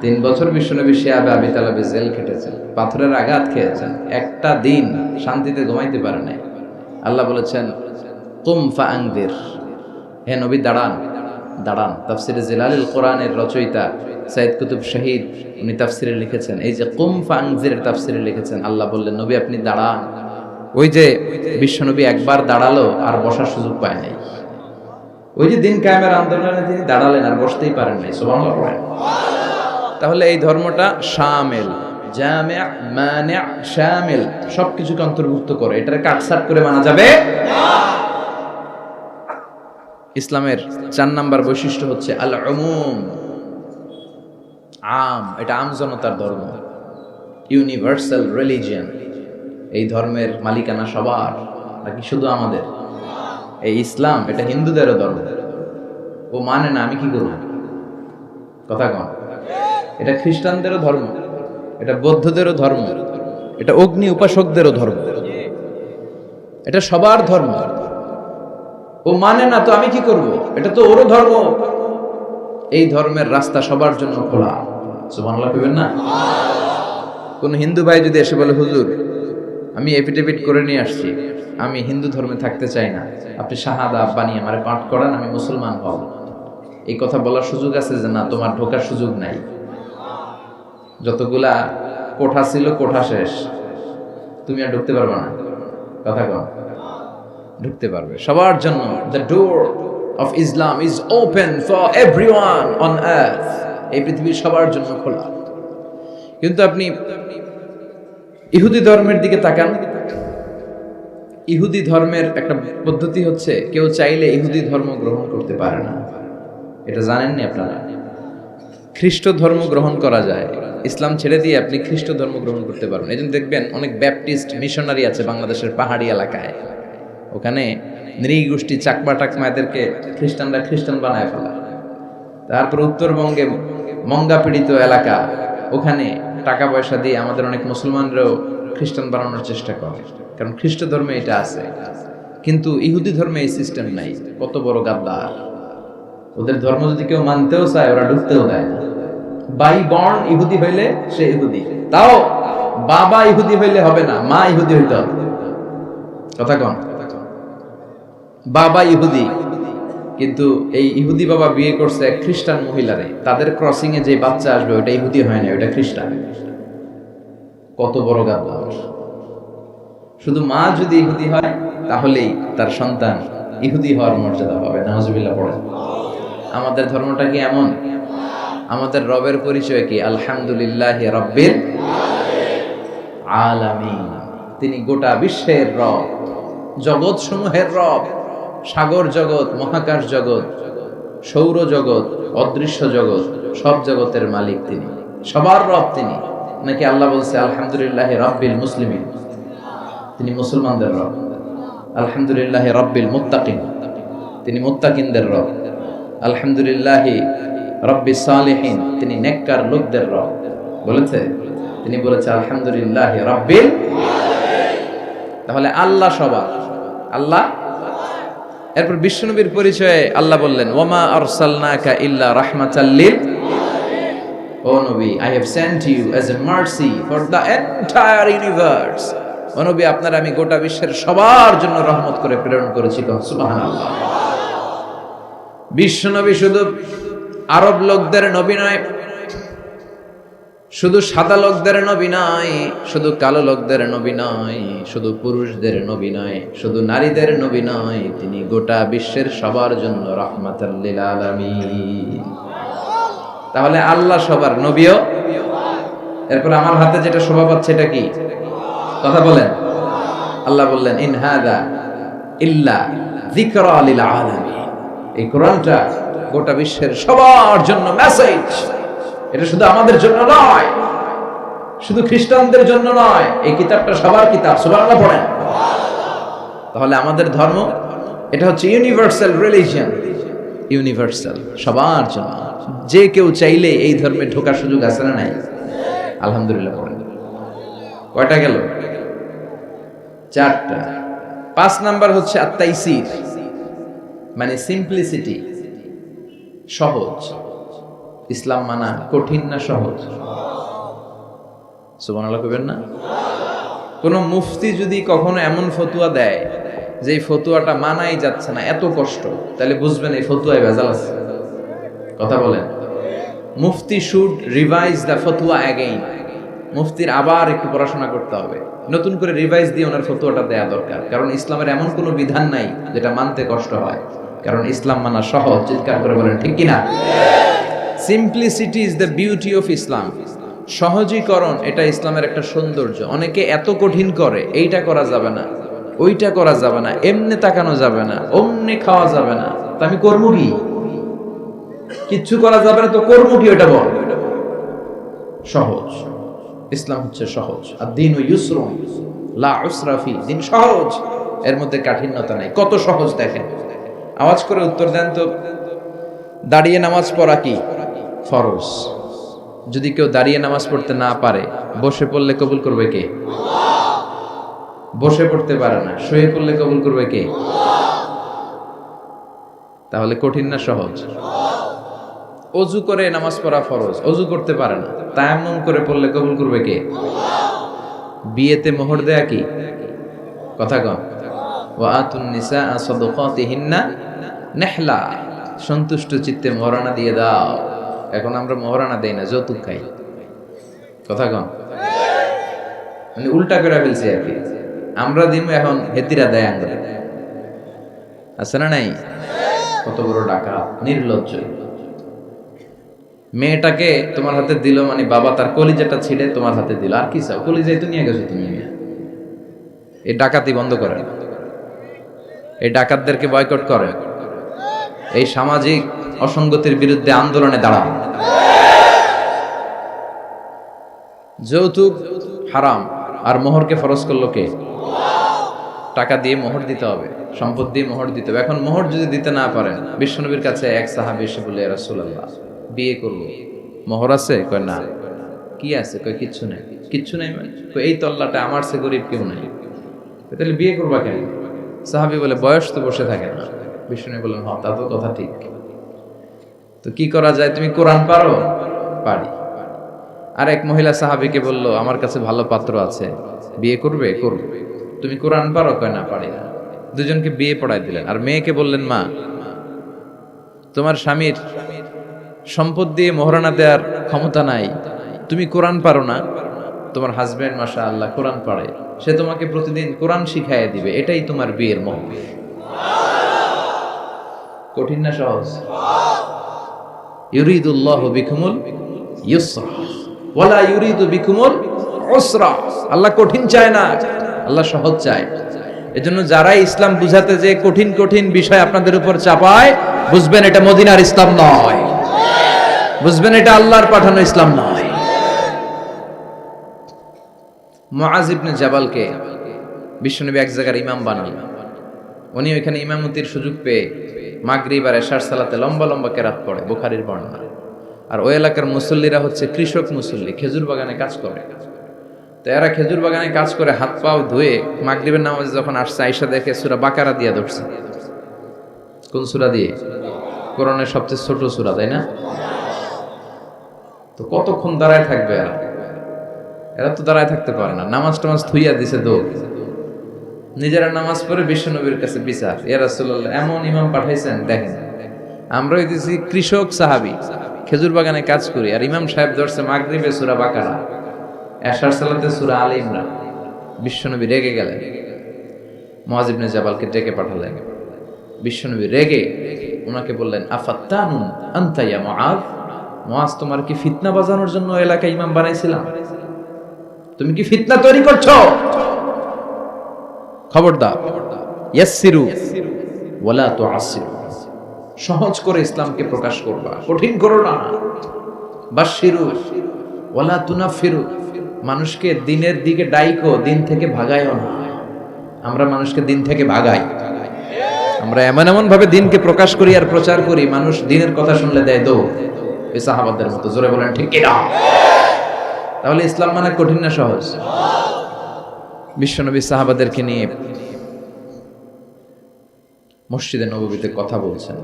3 বছর বিশ্বনবী শিয়াবে আবি তালেবে জেল খেটেছেন, পাথরের আঘাত খেয়েছেন, একটা দিন শান্তিতে ঘুমাইতে পারে নাই। আল্লাহ বলেছেন, কুম ফাআনদির, হে নবী দাঁড়ান দাঁড়ান। তাফসিরে জিলালুল কোরআনের রচয়িতা সাইয়্যিদ কুতুব শহীদ উনি তাফসিরে লিখেছেন, এই যে কুম ফানজিরের তাফসিরে লিখেছেন, আল্লাহ বললেন নবী আপনি দাঁড়ান। ওই যে বিশ্বনবী একবার দাঁড়ালো আর বসার সুযোগ পায় নাই, ওই যে দিন কায়েমের আন্দোলনে তিনি দাঁড়ালেন আর বসতেই পারেন নাই। সুবহানাল্লাহ। তাহলে এই ধর্মটা শামিল, জামি', মানি', শামিল, সবকিছুকে অন্তর্ভুক্ত করে, এটারে কাটছাট করে মানা যাবে না। ইসলামের 4 নাম্বার বৈশিষ্ট্য হচ্ছে আল উমুম, আম, এটা আম জনতার ধর্ম, ইউনিভার্সাল রিলিজিয়ন। এই ধর্মের মালিকানা সবার, নাকি শুধু আমাদের? এই ইসলাম এটা হিন্দুদেরও ধর্ম। ও মানে না, আমি কি করব? কথা কন। এটা খ্রিস্টানদেরও ধর্ম, এটা বৌদ্ধদেরও ধর্ম, এটা অগ্নি উপাসকদেরও ধর্ম, এটা সবার ধর্ম। ও মানে না তো আমি কি করব? এটা তো ওরও ধর্ম। এই ধর্মের রাস্তা সবার জন্য খোলা। সুবহানাল্লাহ কইবেন না? কোন হিন্দু ভাই যদি এসে বলে হুজুর আমি এফিডেভিট করে নিয়ে আসছি, আমি হিন্দু ধর্মে থাকতে চাই না, আপনি শাহাদা বানিয়ে আমারে পাঠ করান, আমি মুসলমান হব, এই কথা বলার সুযোগ আছে? যে না, তোমার ঢোকার সুযোগ নাই। যতগুলা কোঠা ছিল কোঠা শেষ, তুমি আর ঢুকতে পারবে না। কথা কন। ঢুকতে পারবে সবার জন্য। The door of Islam is open for everyone on earth. এই পৃথিবীর সবার জন্য খোলা। কিন্তু আপনি ইহুদি ধর্মের দিকে তাকান। ইহুদি ধর্মের একটা পদ্ধতি হচ্ছে, কেউ চাইলে ইহুদি ধর্ম গ্রহণ করতে পারে না। এটা জানেননি আপনারা? খ্রিস্ট ধর্ম গ্রহণ করা যায়, ইসলাম ছেড়ে দিয়ে আপনি খ্রিস্ট ধর্ম গ্রহণ করতে পারবেন। এই জন্য দেখবেন অনেক ব্যাপটিস্ট মিশনারি আছে বাংলাদেশের পাহাড়ি এলাকায়, ওখানে নৃগোষ্ঠী চাকমা টাকমা এদেরকে খ্রিস্টানরা খ্রিস্টান বানায় ফেলা। তারপর উত্তরবঙ্গে মঙ্গা পীড়িত এলাকা, ওখানে টাকা পয়সা দিয়ে আমাদের অনেক মুসলমানরাও খ্রিস্টান বানানোর চেষ্টা করে, কারণ খ্রিস্ট ধর্মে এটা আছে। কিন্তু ইহুদি ধর্মে এই সিস্টেম নাই। কত বড় গাদ্দার! ওদের ধর্ম যদি কেউ মানতেও চায় ওরা ঢুকতেও দেয় না। বাই বর্ন ইহুদি হইলে সে ইহুদি, তাও বাবা ইহুদি হইলে হবে না, মা ইহুদি হইতে হবে। কথা কন। বাবা ইহুদি, কিন্তু এই ইহুদি বাবা বিয়ে করছে এক খ্রিস্টান মহিলারে, তাদের ক্রসিং এ যে বাচ্চা আসবে ওটা ইহুদি হয় না, ওটা খ্রিস্টান। কত বড় গাদ্দার! শুধু মা যদি ইহুদি হয় তাহলেই তার সন্তান ইহুদি হওয়ার মর্যাদা পাবে। নাউজুবিল্লাহ পড়ে। আমাদের ধর্মটা কি এমন? আমাদের রবের পরিচয় কি? আলহামদুলিল্লাহি রাব্বিল আলামিন। তিনি গোটা বিশ্বের রব, জগৎ সমূহের রব। সাগর জগৎ, মহাকাশ জগৎ, সৌর জগৎ, অদৃশ্য জগৎ, সব জগতের মালিক তিনি, সবার রব তিনি। নাকি আল্লাহ বলছে আলহামদুলিল্লাহি রাব্বিল মুসলিমিন, তিনি মুসলমানদের রব। আলহামদুলিল্লাহি রাব্বিল মুত্তাকিন, তিনি মুত্তাকিনদের রব। আলহামদুলিল্লাহি রাব্বিস সালিহিন, তিনি নেককার লোকদের রব। বলেছে? তিনি বলেছে আলহামদুলিল্লাহি রাব্বিল আলামিন। তাহলে আল্লাহ সবার, আল্লাহ। এরপর বিশ্বনবীর পরিচয়ে আল্লাহ বললেন ওয়ামা আরসালনাকা ইল্লা রাহমাতাল লিল আলামিন। ও নবী, I have sent you as a mercy for the entire universe. ও নবী, আপনার আমি গোটা বিশ্বের সবার জন্য রহমত করে প্রেরণ করেছি। সুবহানাল্লাহ। বিশ্বনবী শুধু আরব লোকদের নবী নয়, শুধু সাদা লোকদের নবী নয়, শুধু কালো লোকদের নবী নয়, শুধু পুরুষদের নবী নয়, শুধু নারীদের নবী নয়, তিনি গোটা বিশ্বের সবার জন্য রাহমাতাল লিল আলামিন। তাহলে আল্লাহ সবার, নবীও। এরপর আমার হাতে যেটা শোভা পাচ্ছে এটা কি? কথা বলেন। আল্লাহ বললেন ইন হাদা ইল্লা যিকরা লিল আলামিন। এই কোরআনটা গোটা বিশ্বের সবার জন্য মেসেজ। এটা শুধু আমাদের জন্য নয়, শুধু খ্রিস্টানদের জন্য নয়, এই কিতাবটা সবার কিতাব। সুবহানাল্লাহ পড়েন। তাহলে আমাদের ধর্ম এটা হচ্ছে ইউনিভার্সাল রিলিজিয়ন, ইউনিভার্সাল, সবার জন্য। যে কেউ চাইলে এই ধর্মে ঢোকার সুযোগ আছে না নাই? আলহামদুলিল্লাহ পড়েন। কয়টা গেল? 4টা। 5 নাম্বার হচ্ছে আত-তাইসির, মানে সিম্পলিসিটি, সহজ। ইসলাম মানা কঠিন না সহজ? সুবহানাল্লাহ কইবেন না? কোন মুফতি যদি কখনো এমন ফতোয়া দেয় যে এই ফতুয়াটা মানাই যাচ্ছে না, এত কষ্ট, তাহলে বুঝবেন এই ফতুয়ায় ভেজাল আছে। কথা বলেন। মুফতি শুড রিভাইজ দ্য ফতুয়া অ্যাগেইন। মুফতির আবার একটু পড়াশোনা করতে হবে, নতুন করে রিভাইজ দিয়ে ওনার ফতুয়াটা দেয়া দরকার। কারণ ইসলামের এমন কোনো বিধান নাই যেটা মানতে কষ্ট হয়, কারণ ইসলাম মানা সহজ। চিৎকার করে বলেন ঠিক কিনা? Simplicity is the beauty of Islam. সহজীকরণ এটা ইসলামের একটা সৌন্দর্য। অনেকে এত কঠিন করে, এইটা করা যাবে না, ওইটা করা যাবে না, এমনে তাকানো যাবে না, অমনে খাওয়া যাবে না, তা আমি করবো কি? কিচ্ছু করা যাবে না তো করবো কি? ওইটা বল। সহজ। ইসলাম হচ্ছে সহজ। আর দিন ইউসরুন লা উসরা ফি। দিন সহজ, এর মধ্যে কাঠিন্যতা নাই। কত সহজ দেখেন। আওয়াজ করে উত্তর দেন তো, দাঁড়িয়ে নামাজ পড়া কি ফরজ? যদি কেউ দাঁড়িয়ে নামাজ পড়তে না পারে, বসে পড়লে কবুল করবে কে? বসে পড়তে পারে না, শুয়ে পড়লে কবুল করবে কে? তাহলে কঠিন না সহজ? অজু করে নামাজ পড়া ফরজ, অজু করতে পারে না, তায়াম্মুম করে পড়লে কবুল করবে কে? বিয়েতে মোহর দেয়া কি? কথা কন। ওয়া আতুন নিসা সাদাকাতিহিন্না নিহলা। সন্তুষ্ট চিত্তে মোহরানা দিয়ে দাও। এখন আমরা মোহরানা দেই না, যৌতুক খাই। কথা কন। মানে উল্টা করে ফেলছি আর কি। আমরা দিমু, এখন হেতিরা দেয় আঙ্গুলে। আছে না নাই? কত বড় ডাকাত, নির্লজ্জ। মেয়েটাকে তোমার হাতে দিল মানে বাবা তার কলিজাটা ছিঁড়ে তোমার হাতে দিল, আর কি চাও? কলিজাই তো নিয়ে গেছো তুমি। এই ডাকাতি বন্ধ করে, এই ডাকাতদেরকে বয়কট করে, এই সামাজিক অসঙ্গতির বিরুদ্ধে আন্দোলনে দাঁড়ান। যৌতুক হারাম, আর মোহরকে ফরজ করলো কে? টাকা দিয়ে মোহর দিতে হবে, সম্পদ দিয়ে মোহর দিতে হবে। এখন মোহর যদি দিতে না পারেন, বিশ্বনবীর কাছে এক সাহাবী এসে বলে, ইয়া রাসূলুল্লাহ, বিয়ে করব, মোহর আছে? কয় না। কি আছে? কয় কিচ্ছু নাই। কিচ্ছু নাই মানে? কয় এই তল্লাটা আমার সে গরিব কেউ নাই। তাহলে বিয়ে করবা কেন? সাহাবী বলে, বয়স তো বসে থাকে না। বিশ্বনবী বললেন, হ্যাঁ তা তো কথা ঠিক। তো কি করা যায়? তুমি কোরআন পারো? পারি। আর এক মহিলা সাহাবীকে বলল, আমার কাছে ভালো পাত্র আছে, বিয়ে করবে? করবে। তুমি কোরআন পারো? কয় না, পারি না। দুজনকে বিয়ে পড়ায় দিলেন। আর মেয়েকে বললেন, মা, তোমার স্বামীর সম্পদ দিয়ে মোহরানা দেওয়ার ক্ষমতা নাই, তুমি কোরআন পারো না, তোমার হাজবেন্ড মাশাআল্লাহ কোরআন পড়ে, সে তোমাকে প্রতিদিন কোরআন শিখাইয়া দিবে, এটাই তোমার বিয়ের মোহর। কঠিন না সহজ? ইউরিদুল্লাহু বিকুমুল ইউসরা ওয়ালা ইউরিদু বিকুমুল উসরা। আল্লাহ কঠিন চায় না, আল্লাহ সহজ চায়। এজন্য যারা ইসলাম বুঝাতে যে কঠিন কঠিন বিষয় আপনাদের উপর চাপায়, বুঝবেন এটা মদিনার ইসলাম নয়, বুঝবেন এটা আল্লাহর পাঠানো ইসলাম নয়। মুআজ ইবনে জাবালকে বিশ্বনবী এক জায়গার ইমাম বানালেন। উনি ওইখানে ইমামতির সুযোগ পেয়ে মাগরিব আর এশার সালাতে লম্বা লম্বা কেরাত পড়ে, বুখারীর বর্ণনা। আর ওই এলাকার মুসল্লিরা হচ্ছে কৃষক মুসল্লি, খেজুর বাগানে কাজ করে। তো এরা খেজুর বাগানে কাজ করে হাত পাও ধুয়ে মাগরিবের নামাজে যখন আসছে, আয়েশা দেখে সূরা বাকারা দিয়া ধরছে। কোন সূরা দিয়ে? কোরআনের সবচেয়ে ছোট সূরা, তাই না? তো কতক্ষণ দাঁড়ায় থাকবে এরা? এরা তো দাঁড়ায় থাকতে পারে না। নামাজ টামাজ থুইয়া দিছে দৌড়। নিজেরা নামাজ পড়ে বিশ্বনবীর কাছে বিচার, ইয়া রাসূলুল্লাহ, এমন ইমাম পাঠাইছেন, দেখেন আমরা হইতেছি কৃষক সাহাবী, খেজুর বাগানে কাজ করি, আর ইমাম সাহেব ধরছে মাগরিবে সূরা বাকারা, এশার সালাতে সূরা আলে ইমরান। বিশ্বনবী রেগে গেলেন, মুআজ ইবনে জাবালকে ডেকে পাঠালেন। বিশ্বনবী রেগে ওনাকে বললেন, আফাত্তানুন আনতা ইয়া মুআজ, মুআজ তোমার কি ফিতনা বাজানোর জন্য এলাকায় ইমাম বানাইছিলাম? তুমি কি ফিতনা তৈরি করছো? খবরদার, ইয়াসসিরু ওয়ালা তুআসসিরু, সহজ করে ইসলামকে প্রকাশ করবা, কঠিন করো না। বাশশিরু ওয়ালা তুনাফিরু, মানুষকে দিনের দিকে ডাইকো, দিন থেকে ভাগায়ও না। আমরা মানুষকে দিন থেকে ভাগাই। আমরা এমন এমন ভাবে দিনকে প্রকাশ করি আর প্রচার করি, মানুষ দিনের কথা শুনলে দেয় দৌড়, এই সাহাবাদের মতো। জোরে বলেন ঠিক কিনা? তাহলে ইসলাম মানে কঠিন না সহজ? বিশ্বনবী সাহাবাদেরকে নিয়ে মসজিদে নববীতে কথা বলছেন।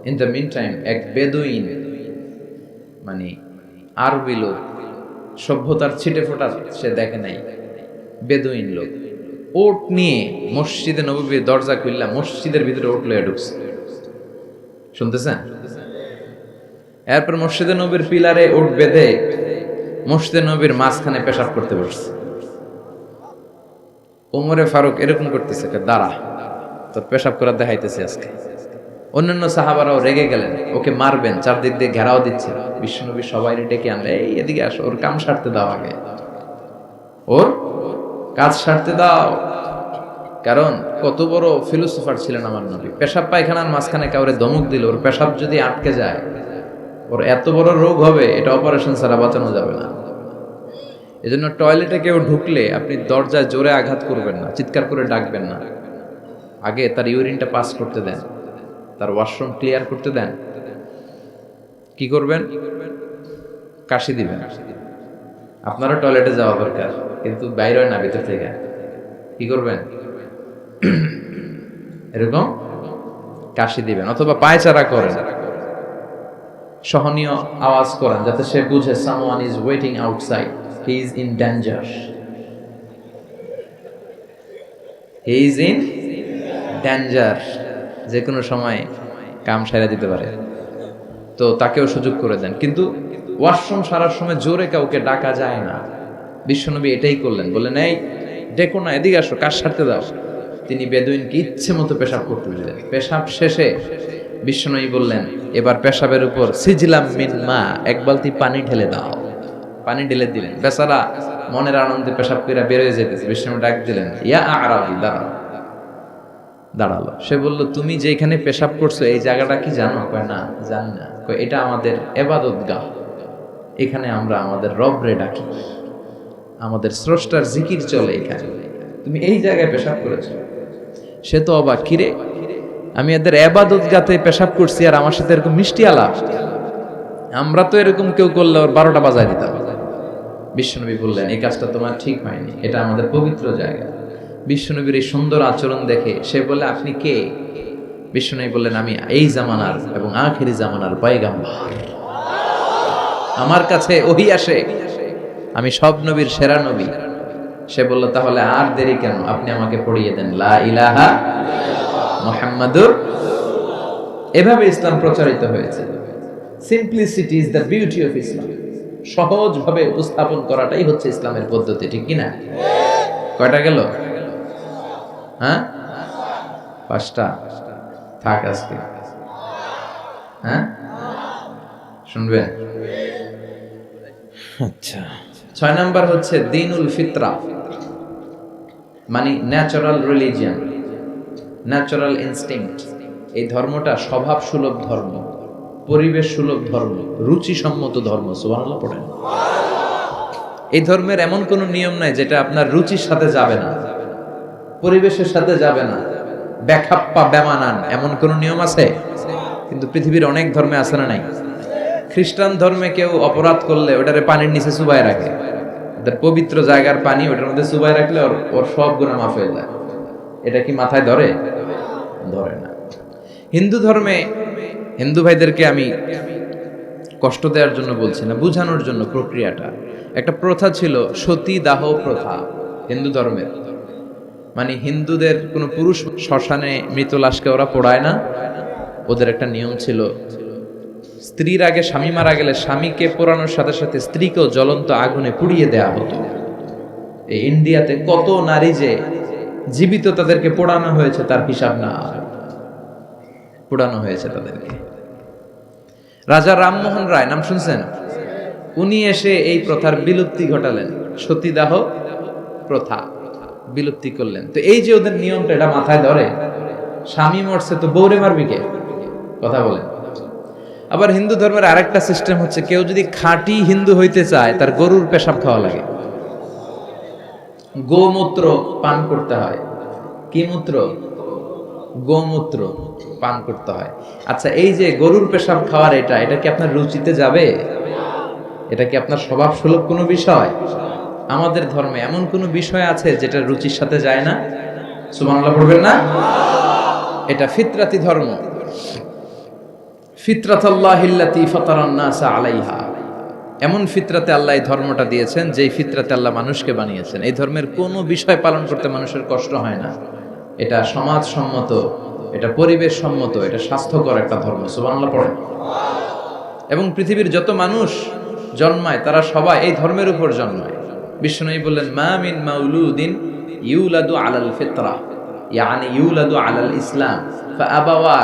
ইন দ্য মিন টাইম এক বেদুইন, মানে আরবি লোক, সভ্যতার ছিটে ফোটা সে দেখে নাই, বেদুইন লোক, ওট নিয়ে মসজিদে নববীর দরজা খুললা মসজিদের ভিতরে ওট লয়ে ঢুকছে। শুনতেছেন? এরপর মসজিদে নবীর পিলারে ওট বেঁধে মসজিদে নবীর মাঝখানে পেশাব করতে বসছে। ওমরে ফারুক এরকম করতেছে, দাঁড়া, তোর পেশাব করার দেখাইতেছে আজকে। অন্যান্য সাহাবারাও রেগে গেলেন, ওকে মারবেন, চারদিক দিয়ে ঘেরাও দিচ্ছে। বিশ্বনবী সবাই ডেকে আনলে, এই এদিকে আসো, ওর কাম সারতে দাও, আগে ওর কাজ সারতে দাও। কারণ কত বড় ফিলোসোফার ছিলেন আমার নবী। পেশাব পায়খানার মাঝখানে কাউরে ধমক দিল, ওর পেশাব যদি আটকে যায় ওর এত বড় রোগ হবে, এটা অপারেশন ছাড়া বাঁচানো যাবে না। এজন্য টয়লেটে কেউ ঢুকলে আপনি দরজায় জোরে আঘাত করবেন না, চিৎকার করে ডাকবেন না। আগে তার ইউরিনটা পাস করতে দেন, তার ওয়াশরুম ক্লিয়ার করতে দেন। কি করবেন? কাশি দিবেন। আপনারও টয়লেটে যাওয়া দরকার, কিন্তু বাইরে না, ভিতর থেকে। কি করবেন? এরকম কাশি দিবেন, অথবা পায়চারা করেন, সহনীয় আওয়াজ করেন, যাতে সে বুঝে someone is waiting outside, he is in danger, he is in danger. যে কোনো সময় কাম সারা দিতে পারে, তো তাকেও সুযোগ করে দেন। কিন্তু ওয়াশরুম সারার সময় জোরে কাউকে ডাকা যায় না। বিশ্বনবী এটাই করলেন, বললেন, এই ডেকো না, এদিকে আসো, কাজ সারতে দাও। তিনি বেদুইনকে ইচ্ছে মতো পেশাব করতে দিলেন। পেশাব শেষে বিশ্বনবী বললেন, এবার পেশাবের উপর সিজলাম মিন মা, এক বালতি পানি ঢেলে দাও। পানি ঢেলে দিলেন। বেচারা মনের আনন্দে পেশাব করে বের হয়ে যেতেছে। বিশ্বনবী ডাক দিলেন, ইয়া আরাবি, দাঁড়াও। দাঁড়ালো। সে বলল, তুমি যেখানে পেশাব করছো এই জায়গাটা কি জানো? কয়, না, জানি না। কয়, এটা আমাদের ইবাদতগাহ, এখানে আমরা আমাদের রবরে ডাকি, আমাদের স্রষ্টার জিকির চলে এখানে, তুমি এই জায়গায় পেশাব করেছো। সে তো অবাক, কিরে, আমি এদের ইবাদতগাতে পেশাব করছি আর আমার সাথে এরকম মিষ্টি আলাপ? আমরা তো এরকম কেউ করলে ওর 12টা বাজায় দিতাম। বিশ্বনবী বললেন, এই কাজটা তোমার ঠিক হয়নি, এটা আমাদের পবিত্র জায়গা। বিশ্বনবীর এই সুন্দর আচরণ দেখে সে বলে, আপনি কে? বিশ্বনবী বললেন, আমি এই জামানার এবং আখিরি জামানার পয়গাম্বর, আমার কাছে ওহী আসে, আমি সব নবীর সেরা নবী। সে বলল, তাহলে আর দেরি কেন, আপনি আমাকে পড়িয়ে দেন লা ইলাহা মুহাম্মাদুর। এভাবে ইসলাম প্রচারিত হয়েছে। Simplicity is the beauty of Islam. সহজভাবে উপস্থাপন করাটাই হচ্ছে ইসলামের পদ্ধতি, ঠিক কিনা? কয়টা গেল? হ্যাঁ, 5টা। থাক আজকে। হ্যাঁ, শুনবেন? আচ্ছা, 6 নাম্বার হচ্ছে দ্বীনুল ফিতরা, মানে ন্যাচারাল রিলিজিয়ন, ন্যাচারাল ইনস্টিংক্ট। এই ধর্মটা স্বভাব সুলভ ধর্ম, পরিবেশ সুলভ ধর্ম, রুচিসম্মত ধর্ম। সুবহানাল্লাহ পড়েন। এই ধর্মের এমন কোনো নিয়ম নাই যেটা আপনার রুচির সাথে যাবে না, পরিবেশের সাথে যাবে না, বেখাপ্পা বেমানান, এমন কোনো নিয়ম আছে? কিন্তু পৃথিবীর অনেক ধর্মে আছে না নাই? খ্রিস্টান ধর্মে কেউ অপরাধ করলে ওটারে পানির নিচে চুবায় রাখে, ওদের পবিত্র জায়গার পানি ওটার মধ্যে চুবায় রাখলে ওর সব গুনাহ মাফ হয়ে যায়। এটা কি মাথায় ধরে? ধরে না। হিন্দু ধর্মে, হিন্দু ভাইদেরকে আমি কষ্ট দেওয়ার জন্য বলছি না, বুঝানোর জন্য প্রক্রিয়াটা। একটা প্রথা ছিল সতী দাহ প্রথা হিন্দু ধর্মের। মানে হিন্দুদের কোনো পুরুষ শ্মশানে মৃত লাশকে ওরা পোড়ায় না। ওদের একটা নিয়ম ছিল, স্ত্রীর আগে স্বামী মারা গেলে স্বামীকে পোড়ানোর সাথে সাথে স্ত্রীকেও জ্বলন্ত আগুনে পুড়িয়ে দেয়া হতো। এই ইন্ডিয়াতে কত নারী যে জীবিত তাদেরকে পোড়ানো হয়েছে তার হিসাব না, পোড়ানো হয়েছে তাদেরকে। রাজা রামমোহন রায়, নাম শুনছেন? উনি এসে এই প্রথার বিলুপ্তি ঘটালেন, সতীদাহ প্রথা বিলুপ্তি করলেন। তো এই যে ওদের নিয়মটা, এটা মাথায় ধরে? স্বামী মরছে তো বউরে মারবি কে? কথা বলেন। আবার হিন্দু ধর্মের আরেকটা সিস্টেম হচ্ছে, কেউ যদি খাঁটি হিন্দু হইতে চায় তার গরুর পেশাব খাওয়া লাগে, গোমূত্র পান করতে হয়। কি মূত্র? গোমূত্র পান করতে হয়। আচ্ছা, এই যে গরুর পেশাব খাওয়ার এটা কি আপনার রুচিতে যাবে? এটা কি আপনার স্বভাব সুলভ কোনো বিষয়? আমাদের ধর্মে এমন কোনো বিষয় আছে যেটা রুচির সাথে যায় না? সুবহানাল্লাহ পড়বেন না? এটা ফিতরাতি ধর্ম। ফিতরাতাল্লাহিল্লাতী ফাতারান নাসা আলাইহা। এমন ফিতরাতে আল্লাহ এই ধর্মটা দিয়েছেন যেই ফিতরাতে আল্লাহ মানুষকে বানিয়েছেন। এই ধর্মের কোনো বিষয় পালন করতে মানুষের কষ্ট হয় না। এটা সমাজসম্মত, এটা পরিবেশ সম্মত, এটা স্বাস্থ্যকর একটা ধর্ম। সুবহানাল্লাহ পড়েন। এবং পৃথিবীর যত মানুষ জন্মায় তারা সবাই এই ধর্মের উপর জন্মায়। বিশ্বনবী বললেন, মা মিন মাউলুদিন ইউলাদু আলাল ফিতরা ইয়ানি ইউলাদু আলাল ইসলাম ফাআবাওয়া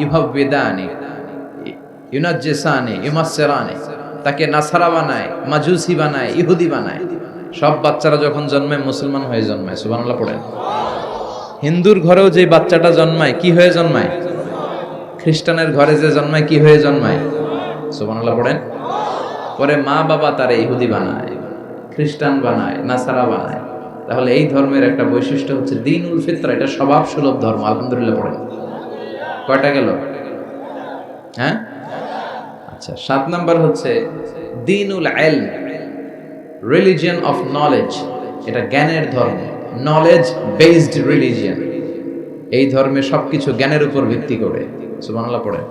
ইউহাব্বিদানি ইউনাজ্জিসানি ইউমাসসিরানি, তাকে নাসারা বানায়, মাজুসি বানায়, ইহুদি বানায়। সব বাচ্চারা যখন জন্মায় মুসলমান হয়ে জন্মায়। সুবহানাল্লাহ পড়েন। হিন্দুর ঘরেও যে বাচ্চাটা জন্মায় কি হয়ে জন্মায়? খ্রিস্টানের ঘরে যে জন্মায় কি হয়ে জন্মায়? সুবহানাল্লাহ পড়েন। পরে মা বাবা তারে ইহুদি বানায়, খ্রিস্টান বানায়, নাসারা বানায়। তাহলে এই ধর্মের একটা বৈশিষ্ট্য হচ্ছে দ্বীনুল ফিতরা, এটা স্বভাব সুলভ ধর্ম। আলহামদুলিল্লাহ পড়েন। কয়টা গেল? হ্যাঁ, আচ্ছা, 7 নাম্বার হচ্ছে দ্বীনুল ইলম, রিলিজিয়ন অফ নলেজ। এটা জ্ঞানের ধর্ম, নলেজ বেসড রিলিজিয়ন। এই ধর্মে সবকিছু জ্ঞানের উপর ভিত্তি করে। সুবহানাল্লাহ পড়েন।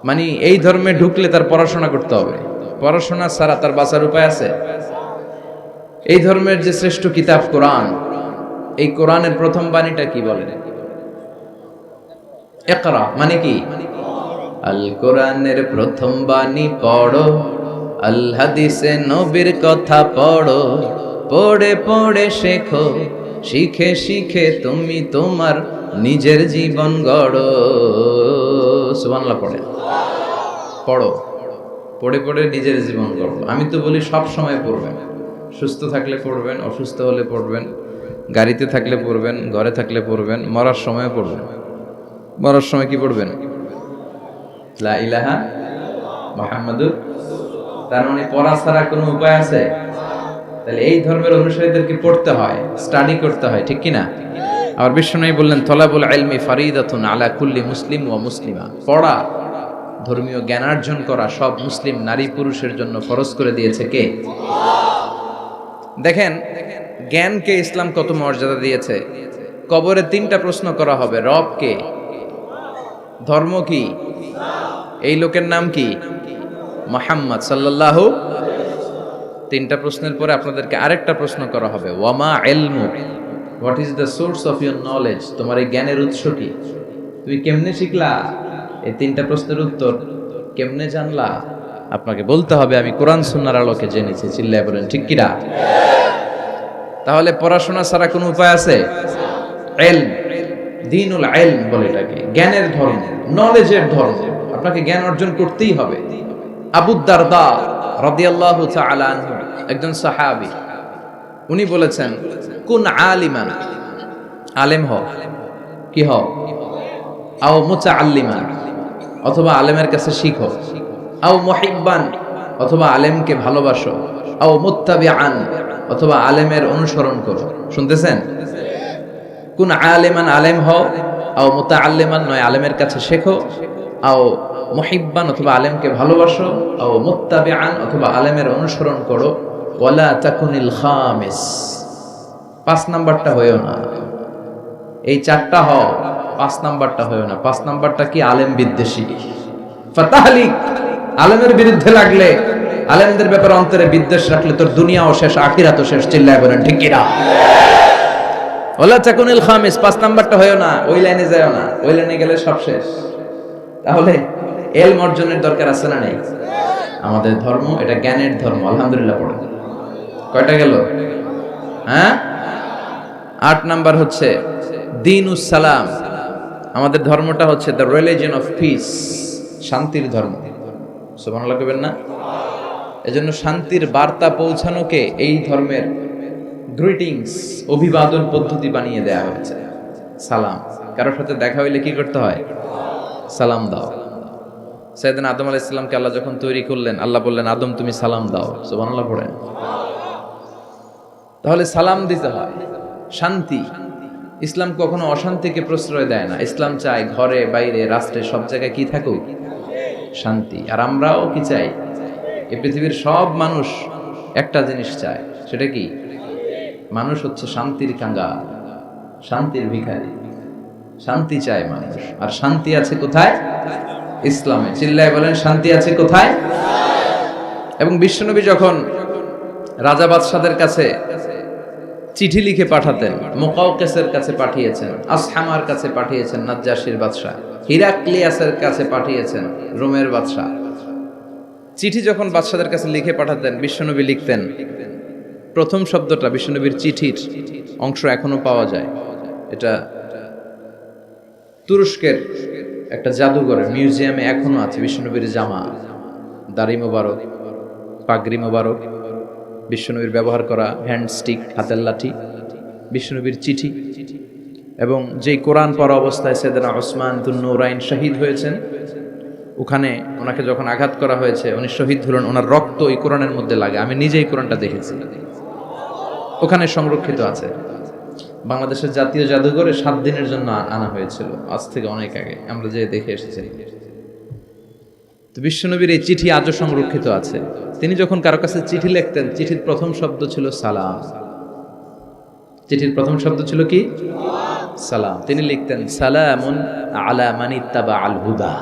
মানে এই ধর্মে ঢুকলে তার পড়াশোনা করতে হবে, পড়াশোনা ছাড়া তার বাঁচার উপায় আছে? এই ধর্মের যে শ্রেষ্ঠ কিতাব কোরআন, এই কোরআনের প্রথম বাণীটা কি বলেন? ইকরা মানে কি? আল কোরআনের প্রথম বাণী পড়ো, আল হাদিসে নবীর কথা পড়ো, পড়ে পড়ে শেখো, শিখে শিখে তুমি তোমার নিজের জীবন গড়ো। সুবহানাল্লাহ পড়ে। পড়ো, পড়ে পড়ে নিজের জীবন গড়ো। আমি তো বলি সব সময় পড়বেন। সুস্থ থাকলে পড়বেন, অসুস্থ হলে পড়বেন, গাড়িতে থাকলে পড়বেন, ঘরে থাকলে পড়বেন, মরার সময় পড়বেন। মরার সময় কি পড়বেন? লা ইলাহা মুহাম্মাদুর। তার মানে পড়া ছাড়া কোনো উপায় আছে? তাহলে এই ধর্মের অনুসারীদেরকে পড়তে হয়, স্টাডি করতে হয়, ঠিক কি না? আর বিশ্বনবী বললেন, তলাবুল ইলমি ফারিদাতুন আলা কুল্লি মুসলিম ওয়া মুসলিমা। পড়া, ধর্মীয় জ্ঞানার্জন করা সব মুসলিম নারী পুরুষের জন্য ফরজ করে দিয়েছে কে? দেখেন জ্ঞানকে ইসলাম কত মর্যাদা দিয়েছে। কবরে 3টা প্রশ্ন করা হবে, রব কে, ধর্ম কি, এই লোকের নাম কি, মুহাম্মদ সাল্লাল্লাহু। 3টা প্রশ্নের পরে আপনাদেরকে আরেকটা প্রশ্ন করা হবে, ওয়ামা ইলমুক, what is the source of your knowledge, তোমার এই জ্ঞানের উৎস কি, তুমি কেমনে শিখলা, এই 3টা প্রশ্নের উত্তর কেমনে জানলা? আপনাকে বলতে হবে আমি কোরআন সুন্নাহর আলোকে জেনেছি। চিল্লায় বলেন ঠিক কিনা? তাহলে পড়াশোনা ছাড়া কোনো উপায় আছে? ইলম, দ্বীনুল ইলম বলে এটাকে, জ্ঞানের ধর্ম, নলেজের ধর্ম। আপনাকে জ্ঞান অর্জন করতেই হবে। আবু দারদা রাদিয়াল্লাহু তাআলা আনহু একজন সাহাবী, উনি বলেছেন, কুন আলিমান, আলেম হও, কি হও, আও মুতাআল্লিমান, অথবা আলেমের কাছে শিখো, আও মুহিব্বান, অথবা আলেমকে ভালোবাসো, আও মুত্তাবিআন, অথবা আলেমের অনুসরণ করো। শুনতেছেন? কুন আলিমান, আলেম হও, আও মুতাআল্লিমান, নয় আলেমের কাছে শেখো, আও মুহিব্বান, অথবা আলেমকে ভালোবাসো, আও মুত্তাবিআন, অথবা আলেমের অনুসরণ করো, ওয়ালা তাকুনিল খামিস, 5 নাম্বারটা হয়ো না। এই 4টা হও, 5 নাম্বারটা হয়ো না। 5 নাম্বারটা কি? আলেম বিদ্বেষী, ফাতাহলিক। আলেমের বিরুদ্ধে লাগলে, আলেমদের ব্যাপারে অন্তরে বিদ্বেষ রাখলে তোর দুনিয়াও শেষ, আখিরাতও শেষ। চিল্লায় বলেন ঠিক কিনা? ওয়ালা তাকুনিল খামিস, 5 নাম্বারটা হয়ো না, ওই লাইনে যায়ও না, ওই লাইনে গেলে সব শেষ। তাহলে ইলম অর্জনের দরকার আছে না নেই? আমাদের ধর্ম এটা জ্ঞানের ধর্ম। আলহামদুলিল্লাহ পড়ে। কয়টা গেল? হ্যাঁ, 8 নাম্বার হচ্ছে দ্বীনুস সালাম। আমাদের ধর্মটা হচ্ছে দ্য রিলিজিয়ন অফ পিস, শান্তির ধর্ম। সুবহানাল্লাহ কইবেন না? এজন্য শান্তির বার্তা পৌঁছানোকে এই ধর্মের গ্রিটিংস, অভিবাদন পদ্ধতি বানিয়ে দেয়া হয়েছে। সালাম, কারোর সাথে দেখা হইলে কি করতে হয়? সালাম দাও। সাইয়েদনা আদম আলাইহিস সালামকে আল্লাহ যখন তৈরি করলেন, আল্লাহ বললেন, আদম তুমি সালাম দাও। সুবহানাল্লাহ পড়েন। তাহলে সালাম দিতে হয়। শান্তি, ইসলাম কখনো অশান্তিকে প্রশ্রয় দেয় না। ইসলাম চায় ঘরে বাইরে রাষ্ট্রে সব জায়গায় কি থাকুক? শান্তি। আর আমরাও কি চাই? এই পৃথিবীর সব মানুষ একটা জিনিস চায়, সেটা কি? মানুষ হচ্ছে শান্তির কাঙ্গাল, শান্তির ভিখারি। শান্তি চায় মানুষ। আর শান্তি আছে কোথায়? ইসলামে। চিল্লায় বলেন শান্তি আছে কোথায়? এবং বিশ্বনবী যখন রাজা বাদশাদের কাছে চিঠি লিখে পাঠাতেন, মুকাওকেসের কাছে পাঠিয়েছেন, আসহামার কাছে পাঠিয়েছেন নাজ্জাশীর বাদশা, হিরাক্লিয়াসের কাছে পাঠিয়েছেন রোমের বাদশা। চিঠি যখন বাদশাদের কাছে লিখে পাঠাতেন, বিশ্বনবী লিখতেন। প্রথম শব্দটা বিশ্বনবীর চিঠির অংশ এখনো পাওয়া যায়। এটা তুরস্কের একটা জাদুঘরে মিউজিয়ামে এখনো আছে। বিশ্বনবীর জামা, দাড়ি মোবারক, পাগড়ি মোবারক, বিশ্বনবীর ব্যবহার করা হ্যান্ডস্টিক, হাতের লাঠি, বিশ্বনবীর চিঠি, এবং যেই কোরআন পড়া অবস্থায় সাইয়েদনা ওসমান দুন-নূরাইন শহীদ হয়েছেন, ওখানে ওনাকে যখন আঘাত করা হয়েছে, উনি শহীদ হলেন, ওনার রক্ত ওই কোরআনের মধ্যে লাগে। আমি নিজেই কোরআনটা দেখেছি, ওখানে সংরক্ষিত আছে। বাংলাদেশের জাতীয় জাদুঘরে 7 দিনের জন্য আনা হয়েছিল, আজ থেকে অনেক আগে আমরা যে দেখে এসেছি। তো বিশ্বনবীর এই চিঠি আজও সংরক্ষিত আছে। তিনি যখন কারো কাছে চিঠি লিখতেন, চিঠির প্রথম শব্দ ছিল সালাম। চিঠির প্রথম শব্দ ছিল কি? সালাম। তিনি লিখতেন সালামুন আলা মান ইত্তাবা আল হুদা,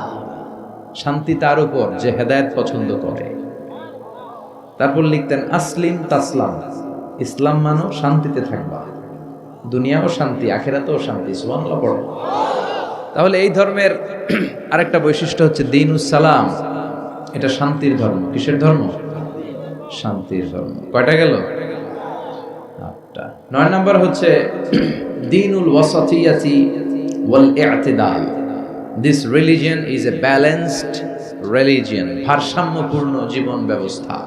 শান্তি তার উপর যে হেদায়েত পছন্দ করে। তারপর লিখতেন আসলিম তাসলাম, ইসলাম মানো শান্তিতে থাকবা, দুনিয়াও শান্তি আখিরাতেও শান্তি। সুবহানাল্লাহ পড়ো। তাহলে এই ধর্মের আরেকটা বৈশিষ্ট্য হচ্ছে দ্বীনুস সালাম। এটা শান্তির ধর্ম। কিসের ধর্ম? শান্তির ধর্ম। কয়টা গেল? 8টা। 9 নাম্বার হচ্ছে দ্বীনুল ওয়াসাতিয়াতি ওয়াল ই'তিদাল। This religion is a balanced religion, ভারসাম্যপূর্ণ জীবন ব্যবস্থা।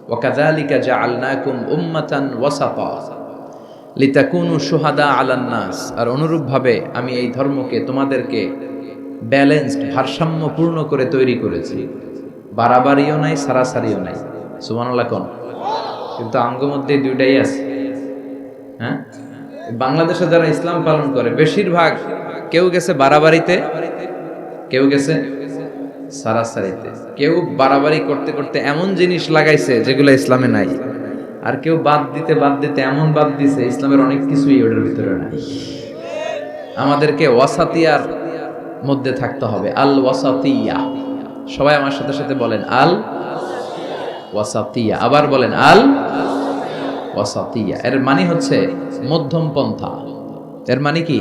ওয়া কাযালিকা জাআলনাকুম উম্মাতান ওয়াসাতা লিতাকুনু শুহাদা আলান নাস। আর অনুরূপভাবে আমি এই ধর্মকে তোমাদেরকে ব্যালেন্সড, ভারসাম্যপূর্ণ করে তৈরি করেছি। বাড়াবাড়িও নাই, সারাসারিও নাই। সুবহানাল্লাহ কোন? কিন্তু আঙ্গ মধ্যে দুইটাই আছে। হ্যাঁ, বাংলাদেশে যারা ইসলাম পালন করে বেশিরভাগ কেউ গেছে বাড়াবাড়িতে, কেউ গেছে সারাসারিতে। কেউ বাড়াবাড়ি করতে করতে এমন জিনিস লাগাইছে যেগুলো ইসলামে নাই, আর কেউ বাদ দিতে এমন বাদ দিছে ইসলামের অনেক কিছুই ওটার ভিতরে নাই। আমাদেরকে ওয়াসাতিয়ার মধ্যে থাকতে হবে। আল ওয়াসাতিয়া। সবাই আমার সাথে সাথে বলেন আল ওয়াসাতিয়া। আবার বলেন আল ওয়াসাতিয়া। এর মানে হচ্ছে মধ্যম পন্থা। এর মানে কি?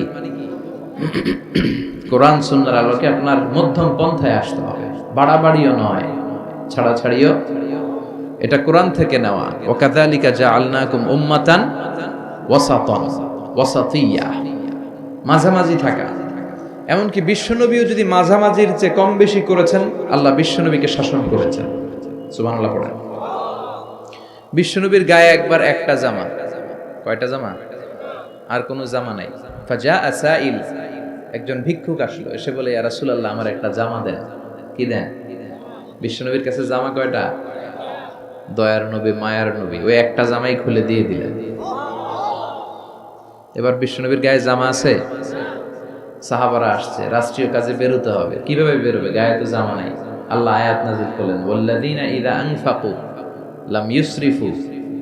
কোরআন সুন্নাহর আলোকে আপনার মধ্যম পন্থায় আসতে হবে। বাড়াবাড়িও নয়, ছাড়াছাড়িও। এটা কোরআন থেকে নেওয়া। ওয়া কাযালিকা জাআলনাকুম উম্মাতান ওয়াসাতান, ওয়াসাতিয়া, মাঝামাঝি থাকা। এমনকি বিশ্বনবীও যদি মাঝামাঝির চেয়ে কম বেশি করেছেন, আল্লাহ বিশ্বনবীকে শাসন করেছেন। সুবহানাল্লাহ পড়েন। বিশ্বনবীর গায়ে একবার একটা জামা। কয়টা জামা? আর কোনো জামা নাই। ফাজা আসাইল, একজন ভিক্ষুক আসলো, এসে বলে ইয়া রাসূলুল্লাহ আমার একটা জামা দেন। কি দেন? বিশ্বনবীর কাছে জামা কয়টা? দয়ার নবী, মায়ার নবী, ওই একটা জামাই খুলে দিয়ে দিলেন। এবার বিশ্বনবীর গায়ে জামা আছে, সাহাবারা আসছে, রাষ্ট্রীয় কাজে বেরোতে হবে। কিভাবে বেরোবে? গায়ে তো জামা নাই। আল্লাহ আয়াত নাযিল করলেন ওয়াল্লাযীনা ইযা আনফাকু লাম ইউসরিফু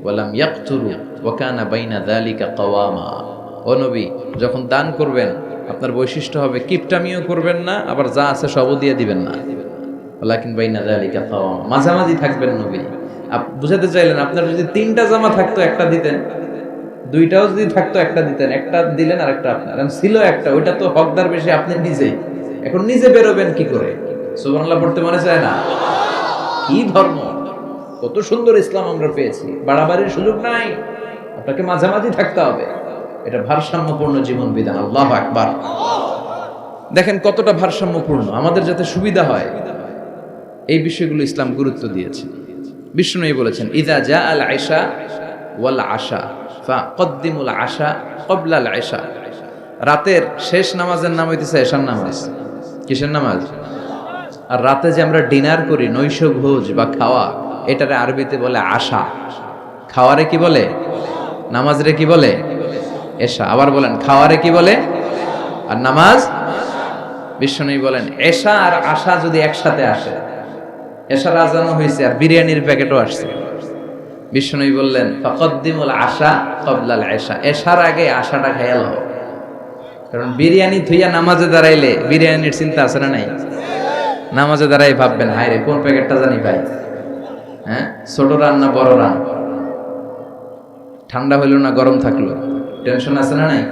ওয়া লাম ইয়াকতুরু ওয়া কানা বাইনা যালিকা কাওয়ামা। ও নবী, যখন দান করবেন আপনার বৈশিষ্ট্য হবে কিপটামিও করবেন না, আবার যা আছে সবও দিয়ে দিবেন না। ওয়ালাকিন বাইনা যালিকা কাওয়ামা, মাঝামাঝি থাকবেন নবী। বুঝাতে চাইলেন আপনার যদি 3টা জামা থাকতো একটা দিতেন, 2টাও যদি থাকতো একটা দিতেন, একটা দিলেন আর একটা আপনার। এখন ছিল একটা, ওইটা তো হকদার বেশি আপনি নিজেই। এখন নিজে বেরোবেন কি করে? সুবহানাল্লাহ পড়তে মনে চায় না? কি ধর্ম! কত সুন্দর ইসলাম আমরা পেয়েছি। বাড়াবাড়ির সুযোগ নাই, আপনাকে মাঝামাঝি থাকতে হবে। এটা ভারসাম্যপূর্ণ জীবন বিধান। আল্লাহু আকবার। দেখেন কতটা ভারসাম্যপূর্ণ, আমাদের যাতে সুবিধা হয় এই বিষয়গুলো ইসলাম গুরুত্ব দিয়েছে। বিষ্ণুই বলেছেন ইযা জা আল আশা ওয়াল আশা ফাকদ্দিমুল আশা ক্বাবলা আল আশা। রাতের শেষ নামাজের নাম হইতেছে এশার নামাজ। কিসের নামাজ? আর রাতে যে আমরা ডিনার করি, নৈশ ভোজ বা খাওয়া, এটারে আরবিতে বলে আশা। খাওয়ারে কি বলে? নামাজরে কি বলে? এশা। আবার বলেন খাওয়ারে কি বলে? আর নামাজ? বিষ্ণুই বলেন এশা আর আশা যদি একসাথে আসে, এশার আজানও হয়েছে আর বিরিয়ানির প্যাকেটও আসছে, বিষ্ণুই বললেন ফাকদ্দিমুল আশা ক্বাবলা আল আশা। এশার আগে আশাটা খেয়ে নাও, কারণ বিরিয়ানি থুইয়া নামাজে দাঁড়াইলে বিরিয়ানির চিন্তা আছে না নাই? নামাজে দাঁড়াই ভাববেন হায় রে কোন প্যাকেটটা জানি ভাই। হ্যাঁ, ছোট রান না বড় রান, ঠান্ডা হইল না গরম থাকলো, টেনশন আছে না নাই?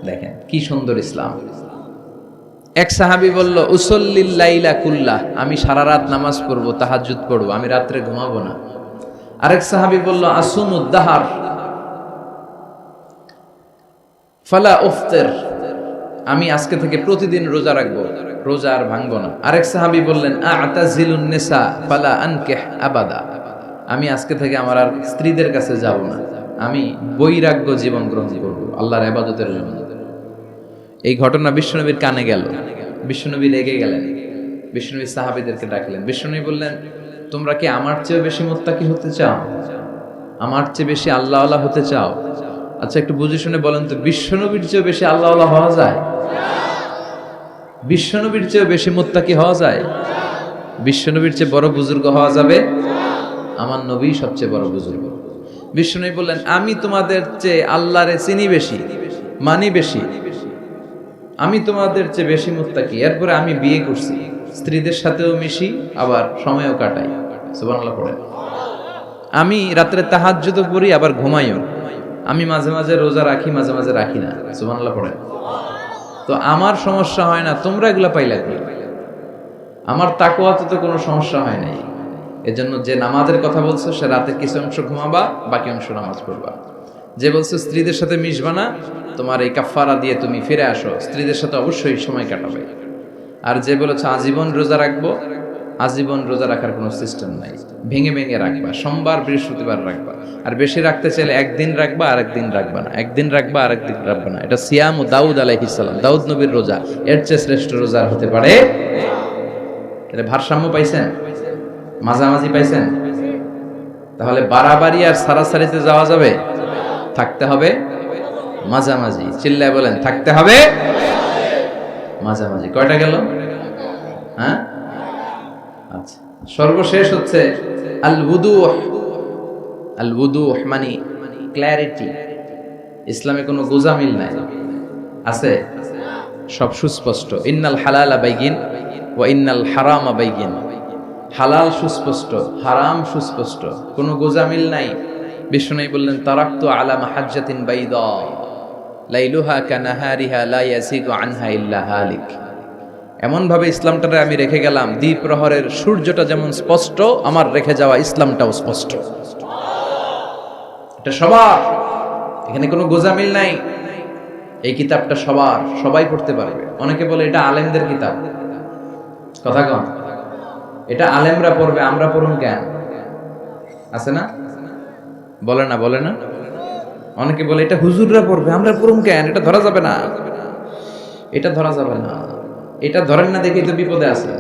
দেখেন কি সুন্দর ইসলাম। এক সাহাবী বলল, উসল্লিল লাইলা কুল্লাহ, আমি সারা রাত নামাজ পড়বো, তাহাজ্জুদ পড়বো, আমি রাত্রে ঘুমাবো না। আরেক সাহাবী বলল, আসুমুদ দাহার ফালা উফতির, আমি আজকে থেকে প্রতিদিন রোজা রাখবো, রোজা আর ভাঙবো না। আরেক সাহাবী বললেন, আ'তাজিলুন নিসা ফালা আনকিহ আবাদা, আমি আজকে থেকে আমার আর স্ত্রীদের কাছে যাব না, আমি বৈরাগ্য জীবন গ্রহণ করব আল্লাহর ইবাদতের জন্য। এই ঘটনা বিশ্বনবীর কানে গেল, বিশ্বনবী রেগে গেলেন, বিশ্বনবী সাহাবীদেরকে ডাকলেন। বিশ্বনবী বললেন, তোমরা কি আমার চেয়ে বেশি মুত্তাকি হতে চাও, আমার চেয়ে বেশি আল্লাহওয়ালা হতে চাও? আচ্ছা একটু বুঝে শুনে বলেন তো, বিশ্বনবীর চেয়ে বেশি আল্লাহওয়ালা হওয়া যায়? বিশ্বনবীর চেয়ে বেশি মুত্তাকি হওয়া যায়? বিশ্বনবীর চেয়ে বড় বুজুর্গ হওয়া যাবে? আমার নবী সবচেয়ে বড় বুজুর্গ। বিশ্বনবী বললেন, আমি তোমাদের চেয়ে আল্লাহরে চিনি বেশি, মানি বেশি, আমি তোমাদের চেয়ে বেশি মুত্তাকি। এরপরে আমি বিয়ে করছি, স্ত্রীদের সাথেও মিশি, আবার সময়ও কাটাই। সুবহানাল্লাহ পড়েন। আমি রাত্রে তাহাজ্জুদও পড়ি, আবার ঘুমাইও। আমি মাঝে মাঝে রোজা রাখি, মাঝে মাঝে রাখি না। সুবহানাল্লাহ পড়েন। তো আমার সমস্যা হয় না, তোমরা এগুলা পাইলা কি? আমার তাকওয়াতে তো কোনো সমস্যা হয় নাই। এজন্য যে নামাজের কথা বলছো, সে রাতে কিছু অংশ ঘুমাবা, বাকি অংশ নামাজ পড়বা। যে বলছো স্ত্রীদের সাথে মিশবা না, তোমার এই কাফারা দিয়ে তুমি ফিরে আসো, স্ত্রীদের সাথে অবশ্যই সময় কাটাবে। আর যে বলেছো আজীবন রোজা রাখবো, আজীবন রোজা রাখার কোনো সিস্টেম নাই, ভেঙে ভেঙে রাখবা, সোমবার বৃহস্পতিবার রাখবা। আর বেশি রাখতে চাইলে একদিন রাখবা, আর একদিন রাখবা না, একদিন রাখবা আর একদিন রাখবা না। এটা সিয়াম ও দাউদ আলাইহিস সালাম, দাউদ নবীর রোজা, এর চেয়ে শ্রেষ্ঠ রোজা হতে পারে? এটা ভারসাম্য পাইছেন, মাঝামাঝি পাইছেন? তাহলে বাড়াবাড়ি আর সারাসারিতে যাওয়া যাবে? থাকতে হবে মাঝামাঝি। চিল্লায় বলেন, থাকতে হবে মাঝামাঝি। কয়টা গেল? হ্যাঁ, আচ্ছা। সর্বশেষ হচ্ছে আল উদুহ। আল উদুহ মানে ক্ল্যারিটি। ইসলামে কোনো গোজামিল নাই, আছে সব সুস্পষ্ট। ইন্নাল হালালা বাইগিন ওয়া ইন্নাল হারামা বাইগিন, হালাল সুস্পষ্ট, হারাম সুস্পষ্ট, কোনো গোজামিল নাই। বিষ্ণু বললেন, তারাকতু আলা মাহাজ্জাতিন বাইদা লাইলুহা কানাহারিহা লা ইয়াসিগু আনহা ইল্লা হালিক। এমন ভাবে ইসলামটারে আমি রেখে গেলাম, দ্বীপ প্রহরের সূর্যটা যেমন স্পষ্ট, আমার রেখে যাওয়া ইসলামটাও স্পষ্ট। এটা সবার, এখানে কোনো গোজামিল নাই। এই কিতাবটা সবার, সবাই পড়তে পারবে। অনেকে বলে এটা আলেমদের কিতাব, কথা কন, এটা আলেমরা পড়বে, আমরা পড়ুন কেন? আছে না? বলে না, বলে না? অনেকে বলে এটা হুজুররা পড়বে, আমরা পড়ুন কেন? এটা ধরা যাবে না, এটা ধরা যাবে না। এটা ধরেন না দেখেই তো বিপদে আছে।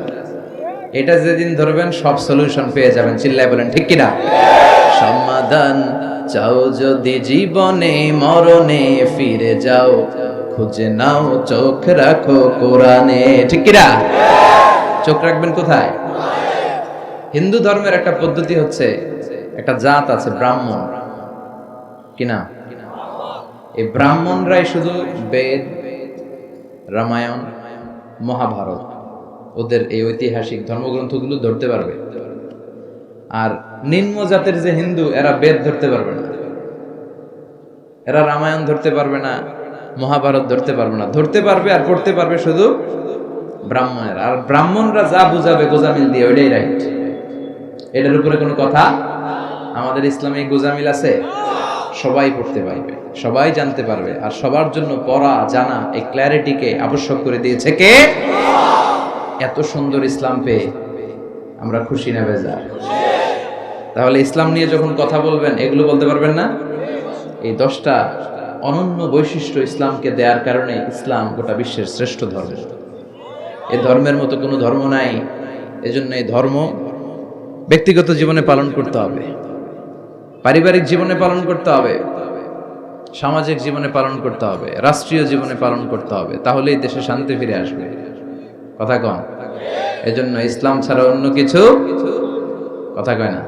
এটা যেদিন ধরবেন সব সলিউশন পেয়ে যাবেন। চিল্লায় বলেন ঠিক কিনা? সমাধান চাও যদি জীবনে, মরণে ফিরে যাও, খুঁজে নাও চোখ রাখো কোরআনে। ঠিক কিনা? চোখ রাখবেন কোথায়? হিন্দু ধর্মের একটা পদ্ধতি হচ্ছে, একটা জাত আছে ব্রাহ্মণ, কিনা? এই ব্রাহ্মণরাই শুধু বেদ, রামায়ণ, মহাভারত, ওদের এই ঐতিহাসিক ধর্মগ্রন্থগুলো ধরতে পারবে। আর নিম্ন জাতের যে হিন্দু, এরা বেদ ধরতে পারবে না, এরা রামায়ণ ধরতে পারবে না, মহাভারত ধরতে পারবে না। ধরতে পারবে আর পড়তে পারবে শুধু ব্রাহ্মণের। আর ব্রাহ্মণরা যা বুঝাবে গোজামিল দিয়ে, ওইটাই রাইট। এটার উপরে কোনো কথা? আমাদের ইসলামে গোজামিল আছে? সবাই পড়তে পারবে, সবাই জানতে পারবে। আর সবার জন্য পড়া জানা, এই ক্ল্যারিটিকে আবশ্যক করে দিয়েছে কে? এত সুন্দর ইসলাম পেয়ে আমরা খুশি না বেজার? তাহলে ইসলাম নিয়ে যখন কথা বলবেন, এগুলো বলতে পারবেন না? এই 10টা অনন্য বৈশিষ্ট্য ইসলামকে দেওয়ার কারণে ইসলাম গোটা বিশ্বের শ্রেষ্ঠ ধর্ম। এই ধর্মের মতো কোনো ধর্ম নাই। এজন্য এই ধর্ম ব্যক্তিগত জীবনে পালন করতে হবে, পারিবারিক জীবনে পালন করতে হবে, সামাজিক জীবনে পালন করতে হবে, রাষ্ট্রীয় জীবনে পালন করতে হবে। তাহলেই দেশে শান্তি ফিরে আসবে। কথা কন? এজন্য ইসলাম ছাড়া অন্য কিছু কথা কয় না,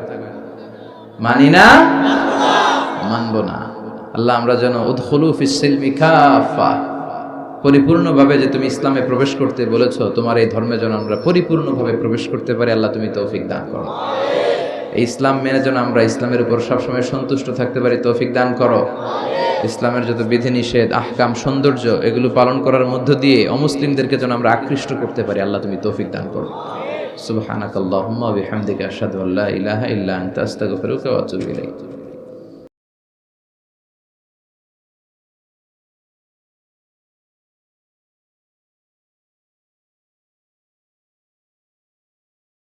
মানি না, মানবো না। আল্লাহ আমরা যেন উদখুলু ফিস সিলমি কাফা, পরিপূর্ণভাবে যে তুমি ইসলামে প্রবেশ করতে বলেছো, তোমার এই ধর্মে যেন আমরা পরিপূর্ণভাবে প্রবেশ করতে পারি। আল্লাহ তুমি তৌফিক দান করো। এই ইসলাম মেনে যেন আমরা ইসলামের উপর সবসময় সন্তুষ্ট থাকতে পারি, তৌফিক দান করো। ইসলামের যত বিধিনিষেধ, আহকাম, সৌন্দর্য, এগুলো পালন করার মধ্য দিয়ে অমুসলিমদেরকে যেন আমরা আকৃষ্ট করতে পারি, আল্লাহ তুমি তৌফিক দান করো। সুবহানাকাল্লাহুম্মা ওয়া বিহামদিকা আশহাদু আল্লা ইলাহা ইল্লা আনতা আস্তাগফিরুকা ওয়া আতুবু ইলাইক।